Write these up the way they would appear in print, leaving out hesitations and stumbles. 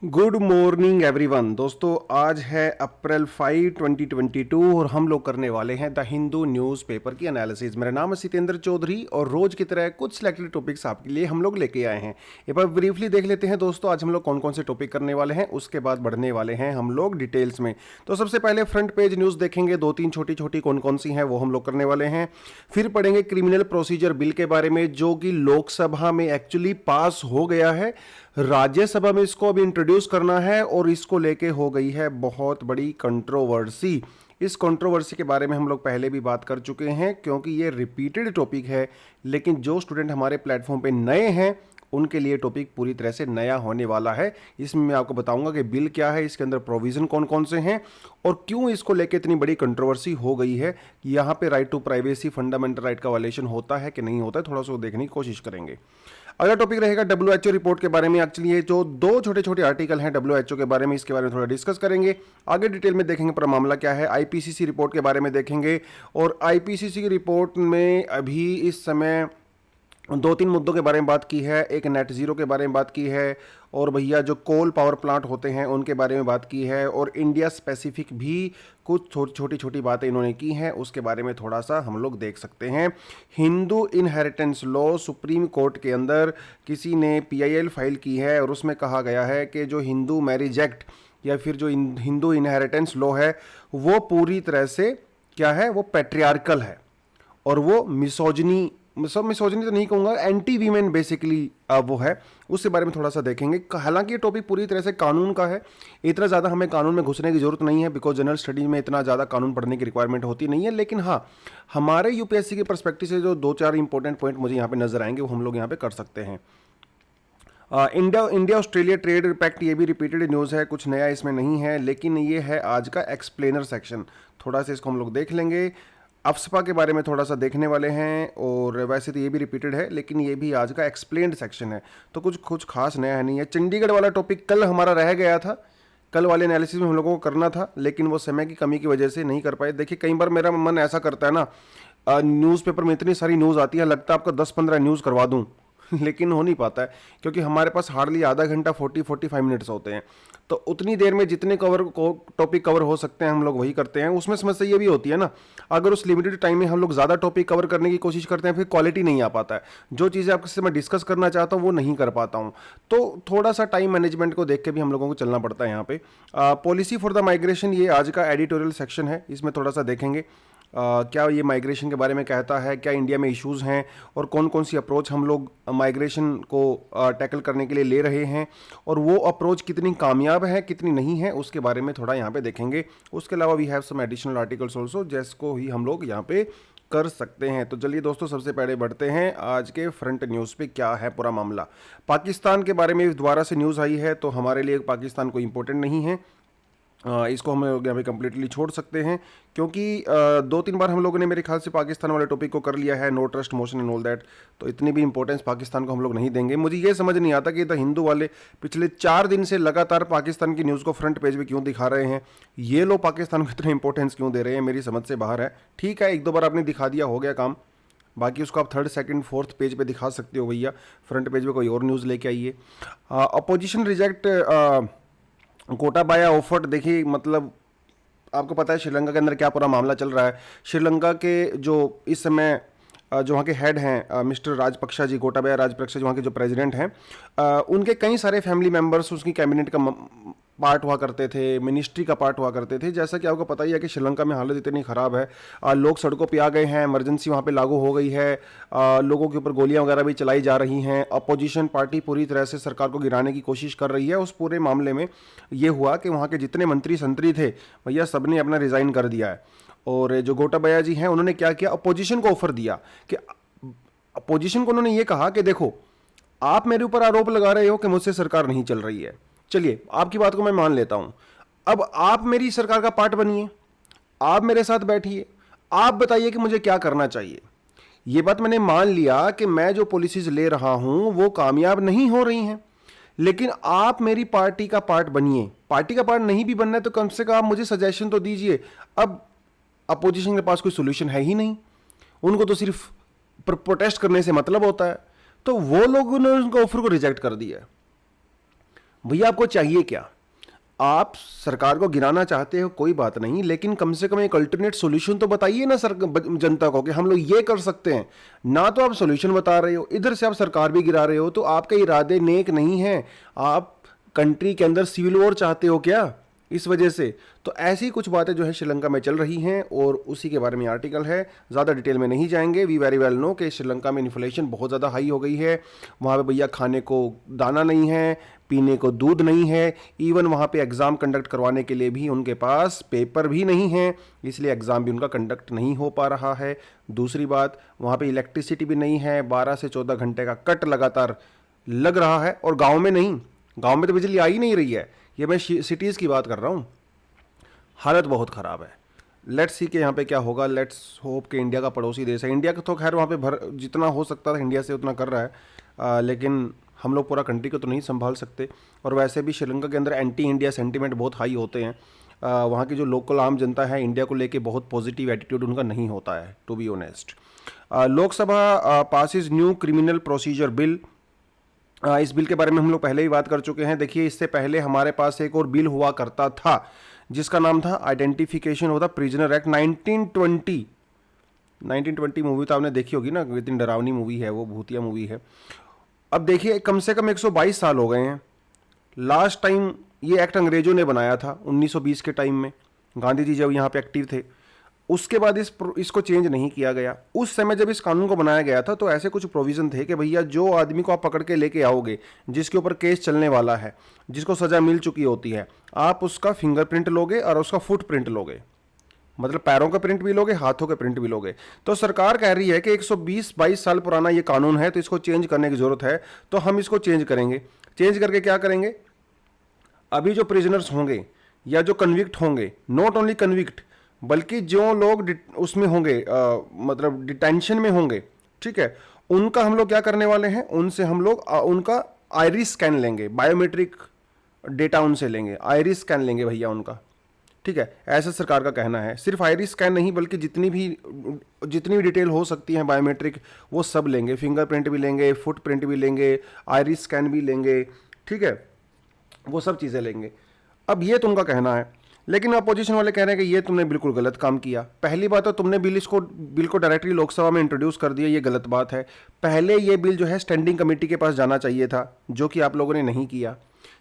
Good morning everyone. दोस्तों आज है अप्रैल 5 2022 और हम लोग करने वाले हैं द हिंदू न्यूज़पेपर की एनालिसिस। मेरा नाम है सितेंद्र चौधरी और रोज की तरह कुछ सिलेक्टेड टॉपिक्स आपके लिए हम लोग लेके आए हैं। एक बार ब्रीफली देख लेते हैं दोस्तों, आज हम लोग कौन कौन से टॉपिक करने वाले हैं, उसके बाद बढ़ने वाले हैं हम लोग डिटेल्स में। तो सबसे पहले फ्रंट पेज न्यूज़ देखेंगे, दो तीन छोटी छोटी कौन कौन सी हैं वो हम लोग करने वाले हैं। फिर पढ़ेंगे क्रिमिनल प्रोसीजर बिल के बारे में, जो कि लोकसभा में एक्चुअली पास हो गया है, राज्यसभा में इसको अभी इंट्रोड्यूस करना है और इसको लेके हो गई है बहुत बड़ी कंट्रोवर्सी। इस कंट्रोवर्सी के बारे में हम लोग पहले भी बात कर चुके हैं क्योंकि ये रिपीटेड टॉपिक है, लेकिन जो स्टूडेंट हमारे प्लेटफॉर्म पे नए हैं उनके लिए टॉपिक पूरी तरह से नया होने वाला है। इसमें मैं आपको बताऊंगा कि बिल क्या है, इसके अंदर प्रोविजन कौन कौन से हैं और क्यों इसको लेके इतनी बड़ी कंट्रोवर्सी हो गई है। यहाँ पे right to privacy, fundamental right का वायलेशन होता है कि नहीं होता है, थोड़ा सा देखने की कोशिश करेंगे। अगला टॉपिक रहेगा WHO रिपोर्ट के बारे में। एक्चुअली ये जो दो छोटे छोटे आर्टिकल हैं WHO के बारे में, इसके बारे में थोड़ा डिस्कस करेंगे। आगे डिटेल में देखेंगे पूरा मामला क्या है। IPCC रिपोर्ट के बारे में देखेंगे और IPCC की रिपोर्ट में अभी इस समय दो तीन मुद्दों के बारे में बात की है। एक नेट ज़ीरो के बारे में बात की है और भैया जो कोल पावर प्लांट होते हैं उनके बारे में बात की है और इंडिया स्पेसिफिक भी कुछ छोटी छोटी बातें इन्होंने की हैं, उसके बारे में थोड़ा सा हम लोग देख सकते हैं। Hindu inheritance law, supreme court के अंदर किसी ने PIL फाइल की है और उसमें कहा गया है कि जो हिंदू मैरिज एक्ट या फिर जो हिंदू इनहेरिटेंस लॉ है वो पूरी तरह से क्या है, वो पैट्रियार्कल है और वो मिसोजनी तो नहीं कहूँगा, एंटी वीमेन बेसिकली वो है। उसके बारे में थोड़ा सा देखेंगे। हालांकि ये टॉपिक पूरी तरह से कानून का है, इतना ज़्यादा हमें कानून में घुसने की जरूरत नहीं है बिकॉज जनरल स्टडीज में इतना ज़्यादा कानून पढ़ने की रिक्वायरमेंट होती नहीं है। लेकिन हाँ, हमारे UPSC के परस्पेक्टिव से जो दो चार इंपॉर्टेंट पॉइंट मुझे यहाँ पे नजर आएंगे वो हम लोग यहाँ पे कर सकते हैं। इंडिया ऑस्ट्रेलिया ट्रेड पैक्ट, ये भी रिपीटेड न्यूज़ है, कुछ नया इसमें नहीं है, लेकिन ये है आज का एक्सप्लेनर सेक्शन। थोड़ा सा इसको हम लोग देख लेंगे। अफस्पा के बारे में थोड़ा सा देखने वाले हैं और वैसे तो ये भी रिपीटेड है लेकिन ये भी आज का एक्सप्लेन्ड सेक्शन है, तो कुछ खास नया है नहीं है। चंडीगढ़ वाला टॉपिक कल हमारा रह गया था, कल वाले एनालिसिस में हम लोगों को करना था लेकिन वो समय की कमी की वजह से नहीं कर पाए। देखिए कई बार मेरा मन ऐसा करता है ना, न्यूज़पेपर में इतनी सारी न्यूज़ आती है, लगता है आपको 10-15 न्यूज़ करवा दूँ लेकिन हो नहीं पाता है क्योंकि हमारे पास हार्डली आधा घंटा 40-45 मिनट्स होते हैं। तो उतनी देर में जितने टॉपिक कवर हो सकते हैं हम लोग वही करते हैं। उसमें समस्या ये भी होती है ना, अगर उस लिमिटेड टाइम में हम लोग ज़्यादा टॉपिक कवर करने की कोशिश करते हैं फिर क्वालिटी नहीं आ पाता है। जो चीज़ें आपसे मैं डिस्कस करना चाहता हूँ वो नहीं कर पाता हूँ, तो थोड़ा सा टाइम मैनेजमेंट को देख के भी हम लोगों को चलना पड़ता है। यहाँ पे पॉलिसी फॉर द माइग्रेशन, ये आज का एडिटोरियल सेक्शन है, इसमें थोड़ा सा देखेंगे क्या ये माइग्रेशन के बारे में कहता है, क्या इंडिया में इश्यूज़ हैं और कौन कौन सी अप्रोच हम लोग माइग्रेशन को टैकल करने के लिए ले रहे हैं और वो अप्रोच कितनी कामयाब है कितनी नहीं है, उसके बारे में थोड़ा यहाँ पे देखेंगे। उसके अलावा we have some additional articles also जिसको ही हम लोग यहाँ पे कर सकते हैं। तो चलिए दोस्तों, सबसे पहले बढ़ते हैं आज के फ्रंट न्यूज़ पे क्या है पूरा मामला। पाकिस्तान के बारे में दोबारा से न्यूज़ आई है, तो हमारे लिए पाकिस्तान को इम्पोर्टेंट नहीं है, इसको हम लोग यहाँ पे कम्प्लीटली छोड़ सकते हैं क्योंकि दो तीन बार हम लोगों ने मेरे ख्याल से पाकिस्तान वाले टॉपिक को कर लिया है, no trust motion and all that, तो इतनी भी इंपॉर्टेंस पाकिस्तान को हम लोग नहीं देंगे। मुझे ये समझ नहीं आता कि द हिंदू वाले पिछले 4 दिन से लगातार पाकिस्तान की न्यूज़ को फ्रंट पेज पे क्यों दिखा रहे हैं, ये लोग पाकिस्तान को इतना इंपॉर्टेंस क्यों दे रहे हैं, मेरी समझ से बाहर है। ठीक है, एक दो बार आपने दिखा दिया, हो गया काम, बाकी उसको आप 3rd, 2nd, 4th पेज पे दिखा सकते हो भैया, फ्रंट पेज पे कोई और न्यूज़ लेके आइए। Opposition reject Gotabaya offered. देखिए मतलब आपको पता है श्रीलंका के अंदर क्या पूरा मामला चल रहा है। श्रीलंका के जो इस समय जो वहाँ के हेड हैं मिस्टर राजपक्षा जी, गोटाबाया राजपक्षा जो वहाँ के जो प्रेसिडेंट हैं, उनके कई सारे फैमिली मेम्बर्स उसकी कैबिनेट का पार्ट हुआ करते थे, मिनिस्ट्री का पार्ट हुआ करते थे। जैसा कि आपको पता ही है कि श्रीलंका में हालत इतनी ख़राब है, लोग सड़कों पे आ गए हैं, इमरजेंसी वहाँ पे लागू हो गई है, लोगों के ऊपर गोलियां वगैरह भी चलाई जा रही हैं। अपोजिशन पार्टी पूरी तरह से सरकार को गिराने की कोशिश कर रही है। उस पूरे मामले में ये हुआ कि वहाँ के जितने मंत्री संतरी थे भैया सब ने अपना रिज़ाइन कर दिया है और जो गोटाबाया जी हैं उन्होंने क्या किया, अपोजिशन को ऑफर दिया कि अपोजिशन को उन्होंने ये कहा कि देखो आप मेरे ऊपर आरोप लगा रहे हो कि मुझसे सरकार नहीं चल रही है, चलिए आपकी बात को मैं मान लेता हूं, अब आप मेरी सरकार का पार्ट बनिए, आप मेरे साथ बैठिए, आप बताइए कि मुझे क्या करना चाहिए। ये बात मैंने मान लिया कि मैं जो पॉलिसीज ले रहा हूं वो कामयाब नहीं हो रही हैं, लेकिन आप मेरी पार्टी का पार्ट बनिए। पार्टी का पार्ट नहीं भी बनना है तो कम से कम आप मुझे सजेशन तो दीजिए। अब अपोजिशन के पास कोई सोल्यूशन है ही नहीं, उनको तो सिर्फ प्रोटेस्ट करने से मतलब होता है, तो वो लोगों ने उनका ऑफर को रिजेक्ट कर दिया है। भैया आपको चाहिए क्या? आप सरकार को गिराना चाहते हो कोई बात नहीं, लेकिन कम से कम एक अल्टरनेट सॉल्यूशन तो बताइए ना सर जनता को कि हम लोग ये कर सकते हैं। ना तो आप सॉल्यूशन बता रहे हो, इधर से आप सरकार भी गिरा रहे हो, तो आपके इरादे नेक नहीं हैं। आप कंट्री के अंदर सिविल वॉर चाहते हो क्या इस वजह से? तो ऐसी कुछ बातें जो है श्रीलंका में चल रही हैं और उसी के बारे में आर्टिकल है। ज़्यादा डिटेल में नहीं जाएंगे। वी वेरी वेल नो कि श्रीलंका में इन्फ्लेशन बहुत ज़्यादा हाई हो गई है। वहाँ पे भैया खाने को दाना नहीं है, पीने को दूध नहीं है, इवन वहाँ पे एग्ज़ाम कंडक्ट करवाने के लिए भी उनके पास पेपर भी नहीं है, इसलिए एग्ज़ाम भी उनका कंडक्ट नहीं हो पा रहा है। दूसरी बात, वहाँ पे इलेक्ट्रिसिटी भी नहीं है, 12 से 14 घंटे का कट लगातार लग रहा है। और गाँव में नहीं, गाँव में तो बिजली आ ही नहीं रही है। ये मैं सिटीज़ की बात कर रहा हूँ। हालत बहुत ख़राब है। लेट्स सी के यहाँ पे क्या होगा। लेट्स होप कि इंडिया का पड़ोसी देश है, इंडिया का तो खैर वहाँ पे भर जितना हो सकता था इंडिया से उतना कर रहा है, लेकिन हम लोग पूरा कंट्री को तो नहीं संभाल सकते। और वैसे भी श्रीलंका के अंदर एंटी इंडिया सेंटीमेंट बहुत हाई होते हैं। वहाँ की जो लोकल आम जनता है इंडिया को लेके बहुत पॉजिटिव एटीट्यूड उनका नहीं होता है, to be honest. Lok Sabha passes new criminal procedure bill. इस बिल के बारे में हम लोग पहले ही बात कर चुके हैं। देखिए, इससे पहले हमारे पास एक और बिल हुआ करता था जिसका नाम था identification of the prisoner act 1920 movie तो आपने देखी होगी ना, कितनी डरावनी मूवी है वो, भूतिया मूवी है। अब देखिए, कम से कम 122 साल हो गए हैं। लास्ट टाइम ये एक्ट अंग्रेजों ने बनाया था 1920 के टाइम में, गांधी जी जब यहाँ पे एक्टिव थे। उसके बाद इसको चेंज नहीं किया गया। उस समय जब इस कानून को बनाया गया था तो ऐसे कुछ प्रोविज़न थे कि भैया जो आदमी को आप पकड़ के लेके आओगे, जिसके ऊपर केस चलने वाला है, जिसको सज़ा मिल चुकी होती है, आप उसका फिंगरप्रिंट लोगे और उसका फुटप्रिंट लोगे, मतलब पैरों का प्रिंट भी लोगे, हाथों के प्रिंट भी लोगे। तो सरकार कह रही है कि 120-22 साल पुराना ये कानून है तो इसको चेंज करने की ज़रूरत है। तो हम इसको चेंज करेंगे। चेंज करके क्या करेंगे, अभी जो प्रिजनर्स होंगे या जो कन्विक्ट होंगे, नॉट ओनली कन्विक्ट बल्कि जो लोग उसमें होंगे, मतलब डिटेंशन में होंगे, ठीक है, उनका हम लोग क्या करने वाले हैं, उनसे हम लोग उनका आइरिस स्कैन लेंगे, बायोमेट्रिक डेटा उनसे लेंगे, आइरिस स्कैन लेंगे भैया उनका, ठीक है। ऐसा सरकार का कहना है। सिर्फ आइरिस स्कैन नहीं बल्कि जितनी भी डिटेल हो सकती है बायोमेट्रिक वो सब लेंगे, फिंगरप्रिंट भी लेंगे, फुटप्रिंट भी लेंगे, आइरिस स्कैन भी लेंगे, ठीक है, वो सब चीज़ें लेंगे। अब ये तो उनका कहना है, लेकिन अपोजिशन वाले कह रहे हैं कि ये तुमने बिल्कुल गलत काम किया। पहली बात तो तुमने बिल को डायरेक्टली लोकसभा में इंट्रोड्यूस कर दिया, ये गलत बात है। पहले ये बिल जो है स्टैंडिंग कमेटी के पास जाना चाहिए था, जो कि आप लोगों ने नहीं किया।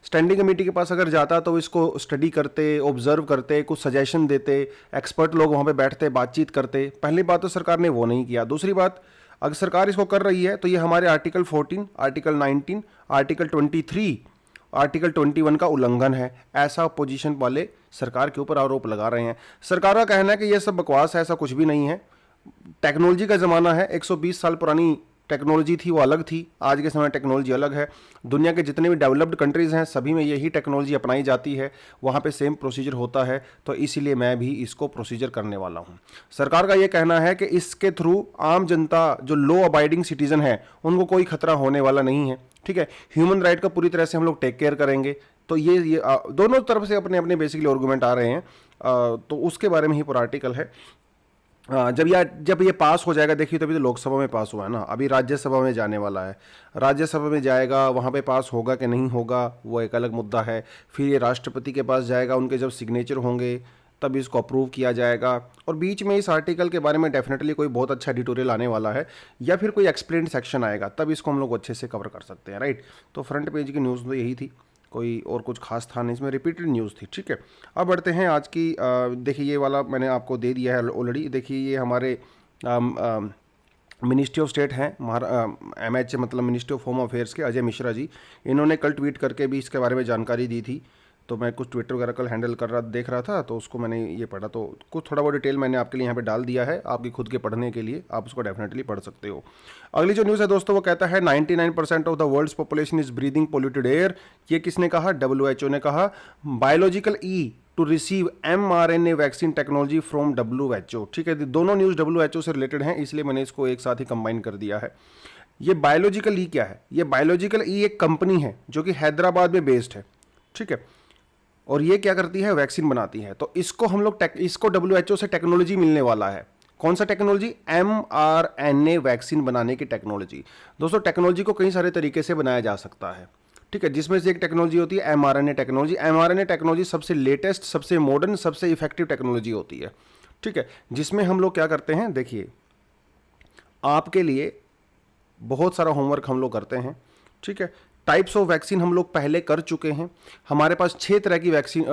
स्टैंडिंग कमेटी के पास अगर जाता तो इसको स्टडी करते, ऑब्जर्व करते, कुछ सजेशन देते, एक्सपर्ट लोग वहाँ पे बैठते, बातचीत करते। पहली बात तो सरकार ने वो नहीं किया। दूसरी बात, अगर सरकार इसको कर रही है तो ये हमारे आर्टिकल 14, आर्टिकल 19, आर्टिकल 23, आर्टिकल 21 का उल्लंघन है। ऐसा अपोजिशन वाले सरकार के ऊपर आरोप लगा रहे हैं। सरकार का कहना है कि यह सब बकवास है, ऐसा कुछ भी नहीं है। टेक्नोलॉजी का ज़माना है, 120 साल पुरानी टेक्नोलॉजी थी वो अलग थी, आज के समय टेक्नोलॉजी अलग है। दुनिया के जितने भी डेवलप्ड कंट्रीज़ हैं सभी में यही टेक्नोलॉजी अपनाई जाती है, वहाँ पे सेम प्रोसीजर होता है। तो इसीलिए मैं भी इसको प्रोसीजर करने वाला हूँ। सरकार का ये कहना है कि इसके थ्रू आम जनता जो लॉ अबाइडिंग सिटीज़न है उनको कोई खतरा होने वाला नहीं है, ठीक है। ह्यूमन राइट का पूरी तरह से हम लोग टेक केयर करेंगे। तो ये दोनों तरफ से अपने अपने बेसिकली आर्गूमेंट आ रहे हैं। तो उसके बारे में ही पूरा आर्टिकल है। जब ये पास हो जाएगा, देखिए तो अभी तो लोकसभा में पास हुआ है ना, अभी राज्यसभा में जाने वाला है। राज्यसभा में जाएगा, वहाँ पे पास होगा कि नहीं होगा वो एक अलग मुद्दा है। फिर ये राष्ट्रपति के पास जाएगा, उनके जब सिग्नेचर होंगे तब इसको अप्रूव किया जाएगा। और बीच में इस आर्टिकल के बारे में डेफिनेटली कोई बहुत अच्छा एडिटोरियल आने वाला है या फिर कोई एक्सप्लेन सेक्शन आएगा, तब इसको हम लोग अच्छे से कवर कर सकते हैं, राइट। तो फ्रंट पेज की न्यूज़ तो यही थी, कोई और कुछ खास था नहीं, इसमें रिपीटेड न्यूज़ थी, ठीक है। अब बढ़ते हैं आज की। देखिए ये वाला मैंने आपको दे दिया है ऑलरेडी। देखिए ये हमारे मिनिस्ट्री ऑफ स्टेट हैं, MH मतलब मिनिस्ट्री ऑफ होम अफेयर्स के अजय मिश्रा जी, इन्होंने कल ट्वीट करके भी इसके बारे में जानकारी दी थी। तो मैं कुछ ट्विटर वगैरह कल हैंडल देख रहा था, तो उसको मैंने ये पढ़ा, तो कुछ थोड़ा बहुत डिटेल मैंने आपके लिए यहाँ पे डाल दिया है आपकी खुद के पढ़ने के लिए, आप उसको डेफिनेटली पढ़ सकते हो। अगली जो न्यूज़ है दोस्तों वो कहता है 99% of the world's population is breathing polluted air. ये किसने कहा? WHO ने कहा। Biological E to receive mRNA vaccine technology from WHO, ठीक है। दोनों न्यूज़ WHO से रिलेटेड हैं, इसलिए मैंने इसको एक साथ ही कंबाइन कर दिया है। ये बायोलॉजिकल ई क्या है? ये बायोलॉजिकल ई एक कंपनी है जो कि हैदराबाद में बेस्ड है, ठीक है। और ये क्या करती है? वैक्सीन बनाती है। तो इसको हम लोग इसको WHO से टेक्नोलॉजी मिलने वाला है। कौन सा टेक्नोलॉजी? mRNA वैक्सीन बनाने की टेक्नोलॉजी। दोस्तों टेक्नोलॉजी को कई सारे तरीके से बनाया जा सकता है, ठीक है, जिसमें से एक टेक्नोलॉजी होती है mRNA टेक्नोलॉजी। mRNA टेक्नोलॉजी सबसे लेटेस्ट, सबसे मॉडर्न, सबसे इफेक्टिव टेक्नोलॉजी होती है। ठीक है, जिसमें हम लोग क्या करते हैं, देखिए आपके लिए बहुत सारा होमवर्क हम लोग करते हैं। ठीक है, टाइप्स ऑफ वैक्सीन हम लोग पहले कर चुके हैं। हमारे पास 6 तरह की वैक्सीन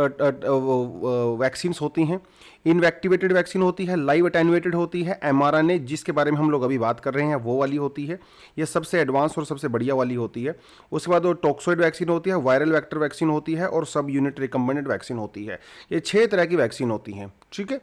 होती हैं। इनएक्टिवेटेड वैक्सीन होती है, लाइव अटेन्युएटेड होती है, mRNA जिसके बारे में हम लोग अभी बात कर रहे हैं वो वाली होती है, ये सबसे एडवांस और सबसे बढ़िया वाली होती है। उसके बाद वो टॉक्सोइड वैक्सीन होती है, वायरल वेक्टर वैक्सीन होती है और सब यूनिट रिकम्बिनेंट वैक्सीन होती है। ये 6 तरह की वैक्सीन होती हैं। ठीक है,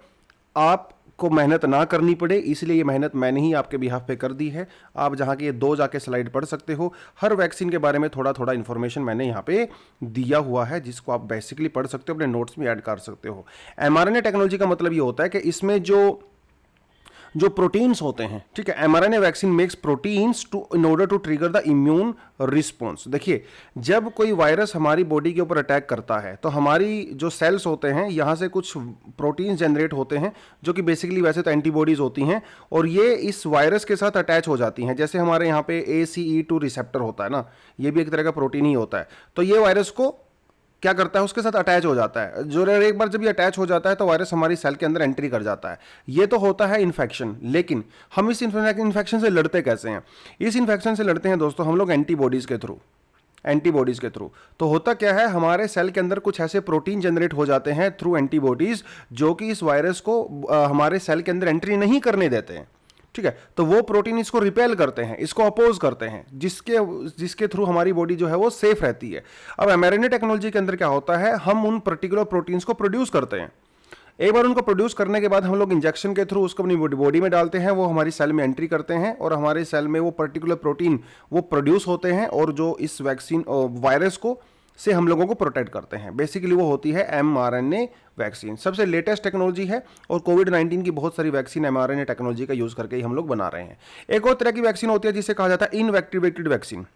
आपको मेहनत ना करनी पड़े इसलिए ये मेहनत मैंने ही आपके बिहाफ पे कर दी है। आप जहाँ के ये 2 जाके स्लाइड पढ़ सकते हो, हर वैक्सीन के बारे में थोड़ा थोड़ा इन्फॉर्मेशन मैंने यहाँ पे दिया हुआ है, जिसको आप बेसिकली पढ़ सकते हो, अपने नोट्स में ऐड कर सकते हो। mRNA टेक्नोलॉजी का मतलब ये होता है कि इसमें जो प्रोटीन्स होते हैं, ठीक है, mRNA vaccine makes proteins to in order to trigger the immune response. देखिए, जब कोई वायरस हमारी बॉडी के ऊपर अटैक करता है तो हमारी जो सेल्स होते हैं यहाँ से कुछ प्रोटीन्स जनरेट होते हैं जो कि बेसिकली वैसे तो एंटीबॉडीज होती हैं, और ये इस वायरस के साथ अटैच हो जाती हैं। जैसे हमारे यहाँ पे ACE2 रिसेप्टर होता है ना, ये भी एक तरह का प्रोटीन ही होता है। तो ये वायरस को क्या करता है, उसके साथ अटैच हो जाता है। जो एक बार जब ये अटैच हो जाता है तो वायरस हमारी सेल के अंदर एंट्री कर जाता है। ये तो होता है इन्फेक्शन, लेकिन हम इस इन्फेक्शन से लड़ते कैसे हैं? इस इन्फेक्शन से लड़ते हैं दोस्तों हम लोग एंटीबॉडीज़ के थ्रू। तो होता क्या है, हमारे सेल के अंदर कुछ ऐसे प्रोटीन जनरेट हो जाते हैं थ्रू एंटीबॉडीज़ जो कि इस वायरस को हमारे सेल के अंदर एंट्री नहीं करने देते हैं। ठीक है, तो वो प्रोटीन इसको रिपेल करते हैं, इसको अपोज करते हैं, जिसके थ्रू हमारी बॉडी जो है वो सेफ रहती है। अब mRNA टेक्नोलॉजी के अंदर क्या होता है, हम उन पर्टिकुलर प्रोटीन्स को प्रोड्यूस करते हैं। एक बार उनको प्रोड्यूस करने के बाद हम लोग इंजेक्शन के थ्रू उसको अपनी बॉडी में डालते हैं, वो हमारी सेल में एंट्री करते हैं और हमारे सेल में वो पर्टिकुलर प्रोटीन वो प्रोड्यूस होते हैं और जो इस वैक्सीन वायरस को से हम लोगों को प्रोटेक्ट करते हैं। बेसिकली वो होती है mRNA वैक्सीन, सबसे लेटेस्ट टेक्नोलॉजी है और कोविड-19 की बहुत सारी वैक्सीन mRNA टेक्नोलॉजी का यूज़ करके ही हम लोग बना रहे हैं। एक और तरह की वैक्सीन होती है जिसे कहा जाता है इनएक्टिवेटेड वैक्सीन।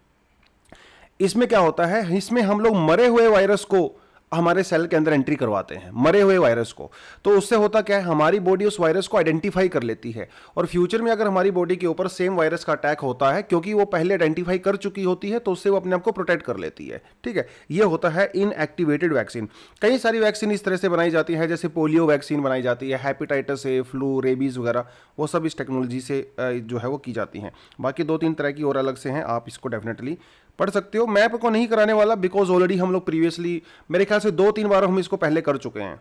इसमें क्या होता है, इसमें हम लोग मरे हुए वायरस को हमारे सेल के अंदर एंट्री करवाते हैं, मरे हुए वायरस को। तो उससे होता क्या है, हमारी बॉडी उस वायरस को आइडेंटिफाई कर लेती है और फ्यूचर में अगर हमारी बॉडी के ऊपर सेम वायरस का अटैक होता है, क्योंकि वो पहले आइडेंटिफाई कर चुकी होती है, तो उससे वो अपने आप को प्रोटेक्ट कर लेती है। ठीक है, ये होता है इनएक्टिवेटेड वैक्सीन। कई सारी वैक्सीन इस तरह से बनाई जाती है, जैसे पोलियो वैक्सीन बनाई जाती है, हेपेटाइटिस ए, फ्लू, रेबीज वगैरह, वो सब इस टेक्नोलॉजी से जो है वो की जाती हैं। बाकी 2-3 तरह की और अलग से हैं, आप इसको डेफिनेटली पढ़ सकते हो। मैं आपको नहीं कराने वाला, बिकॉज ऑलरेडी हम लोग प्रीवियसली मेरे ख्याल से 2-3 बार हम इसको पहले कर चुके हैं,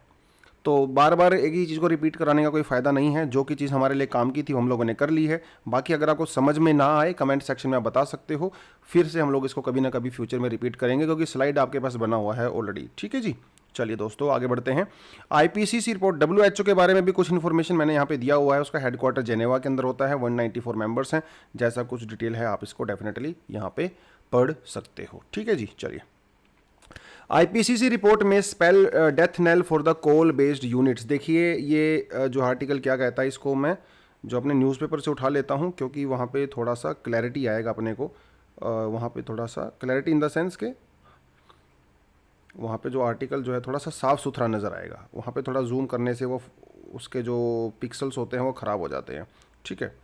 तो बार बार एक ही चीज़ को रिपीट कराने का कोई फ़ायदा नहीं है। जो कि चीज़ हमारे लिए काम की थी हम लोगों ने कर ली है। बाकी अगर आपको समझ में ना आए, कमेंट सेक्शन में आप बता सकते हो, फिर से हम लोग इसको कभी ना कभी फ्यूचर में रिपीट करेंगे, क्योंकि स्लाइड आपके पास बना हुआ है ऑलरेडी। ठीक है जी, चलिए दोस्तों आगे बढ़ते हैं। IPCC रिपोर्ट, WHO के बारे में भी कुछ इन्फॉर्मेशन मैंने यहाँ पे दिया हुआ है। उसका हेडक्वार्टर जेनेवा के अंदर होता है, 194 मेंबर्स हैं। जैसा कुछ डिटेल है आप इसको डेफिनेटली यहाँ पे पढ़ सकते हो। ठीक है जी, चलिए। IPCC रिपोर्ट में spell death knell for the coal based units. देखिए ये जो आर्टिकल क्या कहता है, इसको मैं जो अपने न्यूज़पेपर से उठा लेता हूँ, क्योंकि वहाँ पे थोड़ा सा क्लैरिटी आएगा अपने को। वहाँ पे थोड़ा सा क्लैरिटी इन द सेंस के वहाँ पे जो आर्टिकल जो है थोड़ा सा साफ़ सुथरा नज़र आएगा। वहाँ पे थोड़ा जूम करने से वो उसके जो पिक्सल्स होते हैं वो ख़राब हो जाते हैं। ठीक है,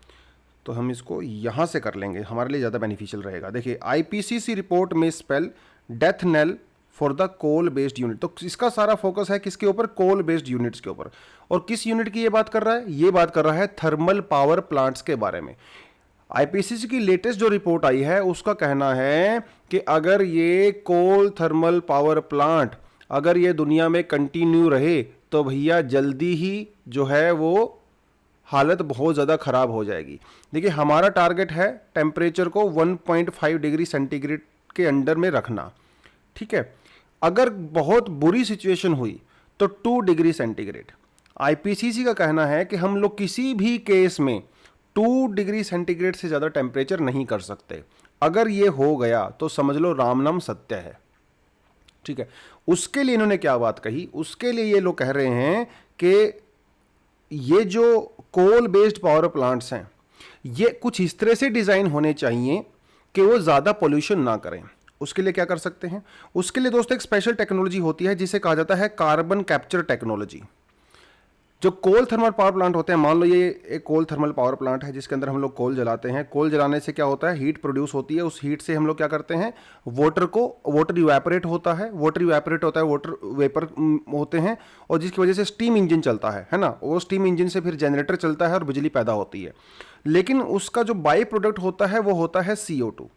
तो हम इसको यहाँ से कर लेंगे, हमारे लिए ज़्यादा बेनिफिशियल रहेगा। देखिए IPCC रिपोर्ट में spell death knell for the coal based unit. तो इसका सारा फोकस है किसके ऊपर, कोल बेस्ड यूनिट्स के ऊपर। और किस यूनिट की ये बात कर रहा है, ये बात कर रहा है थर्मल पावर प्लांट्स के बारे में। IPCC की लेटेस्ट जो रिपोर्ट आई है उसका कहना है कि अगर ये कोल थर्मल पावर प्लांट अगर ये दुनिया में कंटिन्यू रहे तो भैया जल्दी ही जो है वो हालत बहुत ज़्यादा ख़राब हो जाएगी। देखिए हमारा टारगेट है टेम्परेचर को 1.5 डिग्री सेंटीग्रेड के अंडर में रखना। ठीक है, अगर बहुत बुरी सिचुएशन हुई तो 2 डिग्री सेंटीग्रेड। IPCC का कहना है कि हम लोग किसी भी केस में 2 डिग्री सेंटीग्रेड से ज़्यादा टेम्परेचर नहीं कर सकते। अगर ये हो गया तो समझ लो राम नाम सत्य है। ठीक है, उसके लिए इन्होंने क्या बात कही, उसके लिए ये लोग कह रहे हैं कि ये जो कोल बेस्ड पावर प्लांट्स हैं ये कुछ इस तरह से डिज़ाइन होने चाहिए कि वो ज़्यादा पोल्यूशन ना करें। उसके लिए क्या कर सकते हैं, उसके लिए दोस्तों एक स्पेशल टेक्नोलॉजी होती है जिसे कहा जाता है कार्बन कैप्चर टेक्नोलॉजी। जो कोल थर्मल पावर प्लांट होते हैं, मान लो ये एक कोल थर्मल पावर प्लांट है जिसके अंदर हम लोग कोल जलाते हैं। कोल जलाने से क्या होता है, हीट प्रोड्यूस होती है। उस हीट से हम लोग क्या करते हैं, वाटर इवेपोरेट होता है, वाटर वेपर होते हैं, और जिसकी वजह से स्टीम इंजन चलता है ना। वो स्टीम इंजन से फिर जनरेटर चलता है और बिजली पैदा होती है। लेकिन उसका जो बाई प्रोडक्ट होता है वो होता है CO2।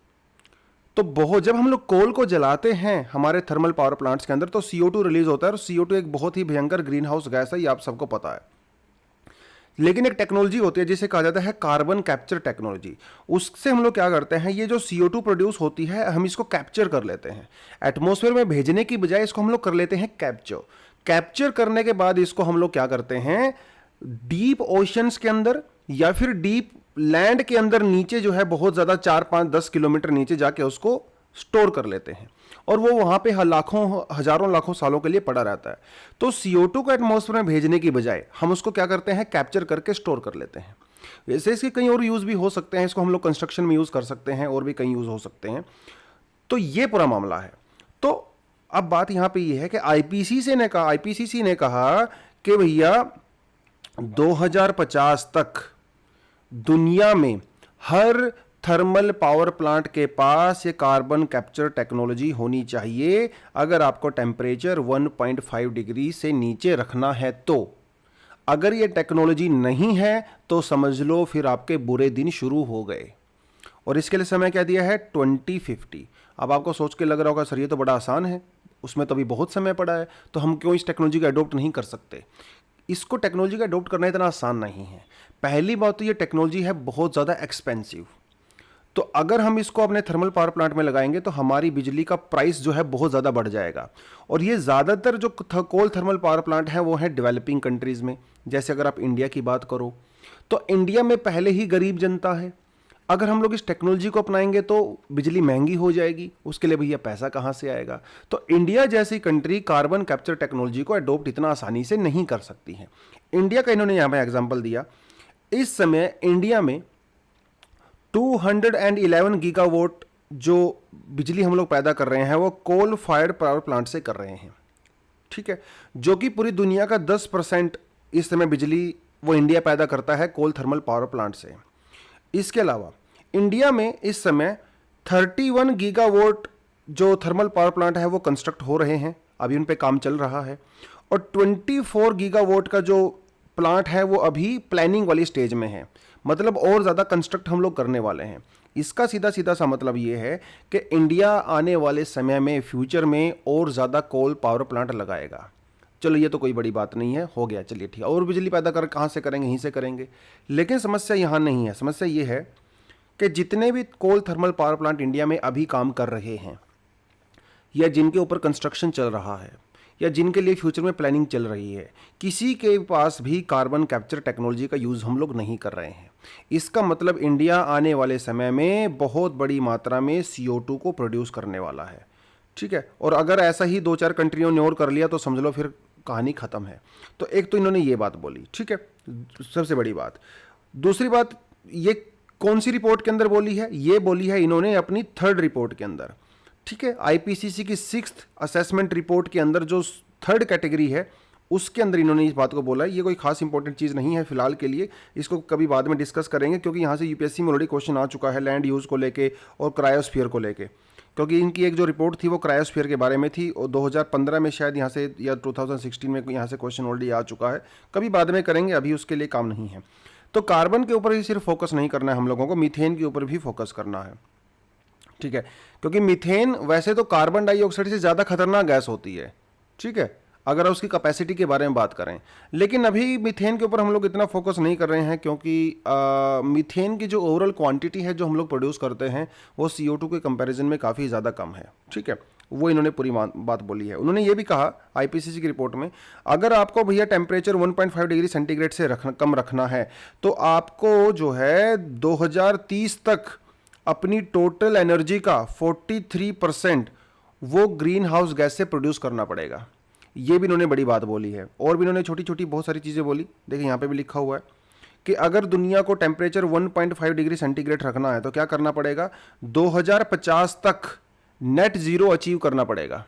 तो बहुत, जब हम लोग कोल को जलाते हैं हमारे थर्मल पावर प्लांट्स के अंदर, तो CO2 रिलीज होता है, और CO2 एक बहुत ही भयंकर ग्रीन हाउस गैस है, ये आप सबको पता है। लेकिन एक टेक्नोलॉजी होती है जिसे कहा जाता है कार्बन कैप्चर टेक्नोलॉजी। उससे हम लोग क्या करते हैं, ये जो CO2 प्रोड्यूस होती है हम इसको कैप्चर कर लेते हैं। एटमॉस्फेयर में भेजने की बजाय इसको हम लोग कर लेते हैं कैप्चर करने के बाद इसको हम लोग क्या करते हैं, डीप ओशंस के अंदर या फिर डीप लैंड के अंदर नीचे जो है बहुत ज़्यादा 4-5-10 किलोमीटर नीचे जाके उसको स्टोर कर लेते हैं, और वो वहाँ पे हजारों लाखों सालों के लिए पड़ा रहता है। तो CO2 को एटमॉस्फेयर में भेजने की बजाय हम उसको क्या करते हैं, कैप्चर करके स्टोर कर लेते हैं। वैसे इसके कई और यूज़ भी हो सकते हैं, इसको हम लोग कंस्ट्रक्शन में यूज़ कर सकते हैं, और भी कई यूज़ हो सकते हैं। तो ये पूरा मामला है। तो अब बात यहाँ पे ये है कि IPCC ने कहा कि भैया 2050 तक दुनिया में हर थर्मल पावर प्लांट के पास ये कार्बन कैप्चर टेक्नोलॉजी होनी चाहिए, अगर आपको टेम्परेचर 1.5 डिग्री से नीचे रखना है तो। अगर ये टेक्नोलॉजी नहीं है तो समझ लो फिर आपके बुरे दिन शुरू हो गए। और इसके लिए समय क्या दिया है, 2050। अब आपको सोच के लग रहा होगा सर ये तो बड़ा आसान है, उसमें तो अभी बहुत समय पड़ा है, तो हम क्यों इस टेक्नोलॉजी का अडोप्ट नहीं कर सकते। इसको टेक्नोलॉजी का अडोप्ट करना इतना आसान नहीं है। पहली बात तो ये टेक्नोलॉजी है बहुत ज़्यादा एक्सपेंसिव। तो अगर हम इसको अपने थर्मल पावर प्लांट में लगाएंगे तो हमारी बिजली का प्राइस जो है बहुत ज़्यादा बढ़ जाएगा। और ये ज़्यादातर जो कोल थर्मल पावर प्लांट है वो है डेवलपिंग कंट्रीज़ में। जैसे अगर आप इंडिया की बात करो तो इंडिया में पहले ही गरीब जनता है। अगर हम लोग इस टेक्नोलॉजी को अपनाएंगे तो बिजली महंगी हो जाएगी, उसके लिए भैया पैसा कहाँ से आएगा। तो इंडिया जैसी कंट्री कार्बन कैप्चर टेक्नोलॉजी को अडोप्ट इतना आसानी से नहीं कर सकती है। इंडिया का इन्होंने यहाँ पे एग्जाम्पल दिया, इस समय इंडिया में 211 गीगावाट जो बिजली हम लोग पैदा कर रहे हैं वो कोल फायर्ड पावर प्लांट से कर रहे हैं, ठीक है, जो कि पूरी दुनिया का 10% इस समय बिजली वो इंडिया पैदा करता है कोल थर्मल पावर प्लांट से। इसके अलावा इंडिया में इस समय 31 गीगावाट जो थर्मल पावर प्लांट है वो कंस्ट्रक्ट हो रहे हैं, अभी उन पे काम चल रहा है, और 24 गीगावाट का जो प्लांट है वो अभी प्लानिंग वाली स्टेज में है, मतलब और ज़्यादा कंस्ट्रक्ट हम लोग करने वाले हैं। इसका सीधा सीधा सा मतलब ये है कि इंडिया आने वाले समय में फ्यूचर में और ज़्यादा कोल पावर प्लांट लगाएगा। चलो ये तो कोई बड़ी बात नहीं है, हो गया, चलिए ठीक है। और बिजली पैदा कर कहाँ से करेंगे, यहीं से करेंगे। लेकिन समस्या यहाँ नहीं है, समस्या ये है कि जितने भी कोल थर्मल पावर प्लांट इंडिया में अभी काम कर रहे हैं या जिनके ऊपर कंस्ट्रक्शन चल रहा है या जिनके लिए फ्यूचर में प्लानिंग चल रही है, किसी के पास भी कार्बन कैप्चर टेक्नोलॉजी का यूज़ हम लोग नहीं कर रहे हैं। इसका मतलब इंडिया आने वाले समय में बहुत बड़ी मात्रा में CO2 को प्रोड्यूस करने वाला है, ठीक है। और अगर ऐसा ही 2-4 कंट्रियों ने और कर लिया तो समझ लो फिर कहानी ख़त्म है। तो एक तो इन्होंने ये बात बोली, ठीक है, सबसे बड़ी बात। दूसरी बात, ये कौन सी रिपोर्ट के अंदर बोली है, ये बोली है इन्होंने अपनी 3rd रिपोर्ट के अंदर, ठीक है। IPCC की 6th असेसमेंट रिपोर्ट के अंदर जो 3rd कैटेगरी है उसके अंदर इन्होंने इस बात को बोला है। ये कोई खास इंपॉर्टेंट चीज़ नहीं है फिलहाल के लिए, इसको कभी बाद में डिस्कस करेंगे, क्योंकि यहाँ से UPSC में ऑलरेडी क्वेश्चन आ चुका है लैंड यूज़ को लेके और क्रायोस्फीयर को लेके, क्योंकि इनकी एक जो रिपोर्ट थी वो क्रायोस्फीयर के बारे में थी और 2015 में शायद यहाँ से या 2016 में यहाँ से क्वेश्चन ऑलरेडी आ चुका है। कभी बाद में करेंगे, अभी उसके लिए काम नहीं है। तो कार्बन के ऊपर ही सिर्फ फोकस नहीं करना है हम लोगों को, मीथेन के ऊपर भी फोकस करना है, ठीक है, क्योंकि मीथेन वैसे तो कार्बन डाइऑक्साइड से ज़्यादा खतरनाक गैस होती है, ठीक है, अगर उसकी कैपेसिटी के बारे में बात करें। लेकिन अभी मीथेन के ऊपर हम लोग इतना फोकस नहीं कर रहे हैं, क्योंकि मीथेन की जो ओवरऑल क्वांटिटी है जो हम लोग प्रोड्यूस करते हैं वो CO2 के कंपैरिजन में काफ़ी ज़्यादा कम है, ठीक है। वो इन्होंने पूरी बात बोली है। उन्होंने ये भी कहा IPCC की रिपोर्ट में, अगर आपको भैया टेम्परेचर 1.5 डिग्री सेंटीग्रेड से कम रखना है तो आपको जो है 2030 तक अपनी टोटल एनर्जी का 43% वो ग्रीन हाउस गैस से प्रोड्यूस करना पड़ेगा। ये भी इन्होंने बड़ी बात बोली है। और भी इन्होंने छोटी छोटी बहुत सारी चीज़ें बोली, देखिए यहाँ पे भी लिखा हुआ है कि अगर दुनिया को टेम्परेचर 1.5 डिग्री सेंटीग्रेड रखना है तो क्या करना पड़ेगा, 2050 तक नेट ज़ीरो अचीव करना पड़ेगा।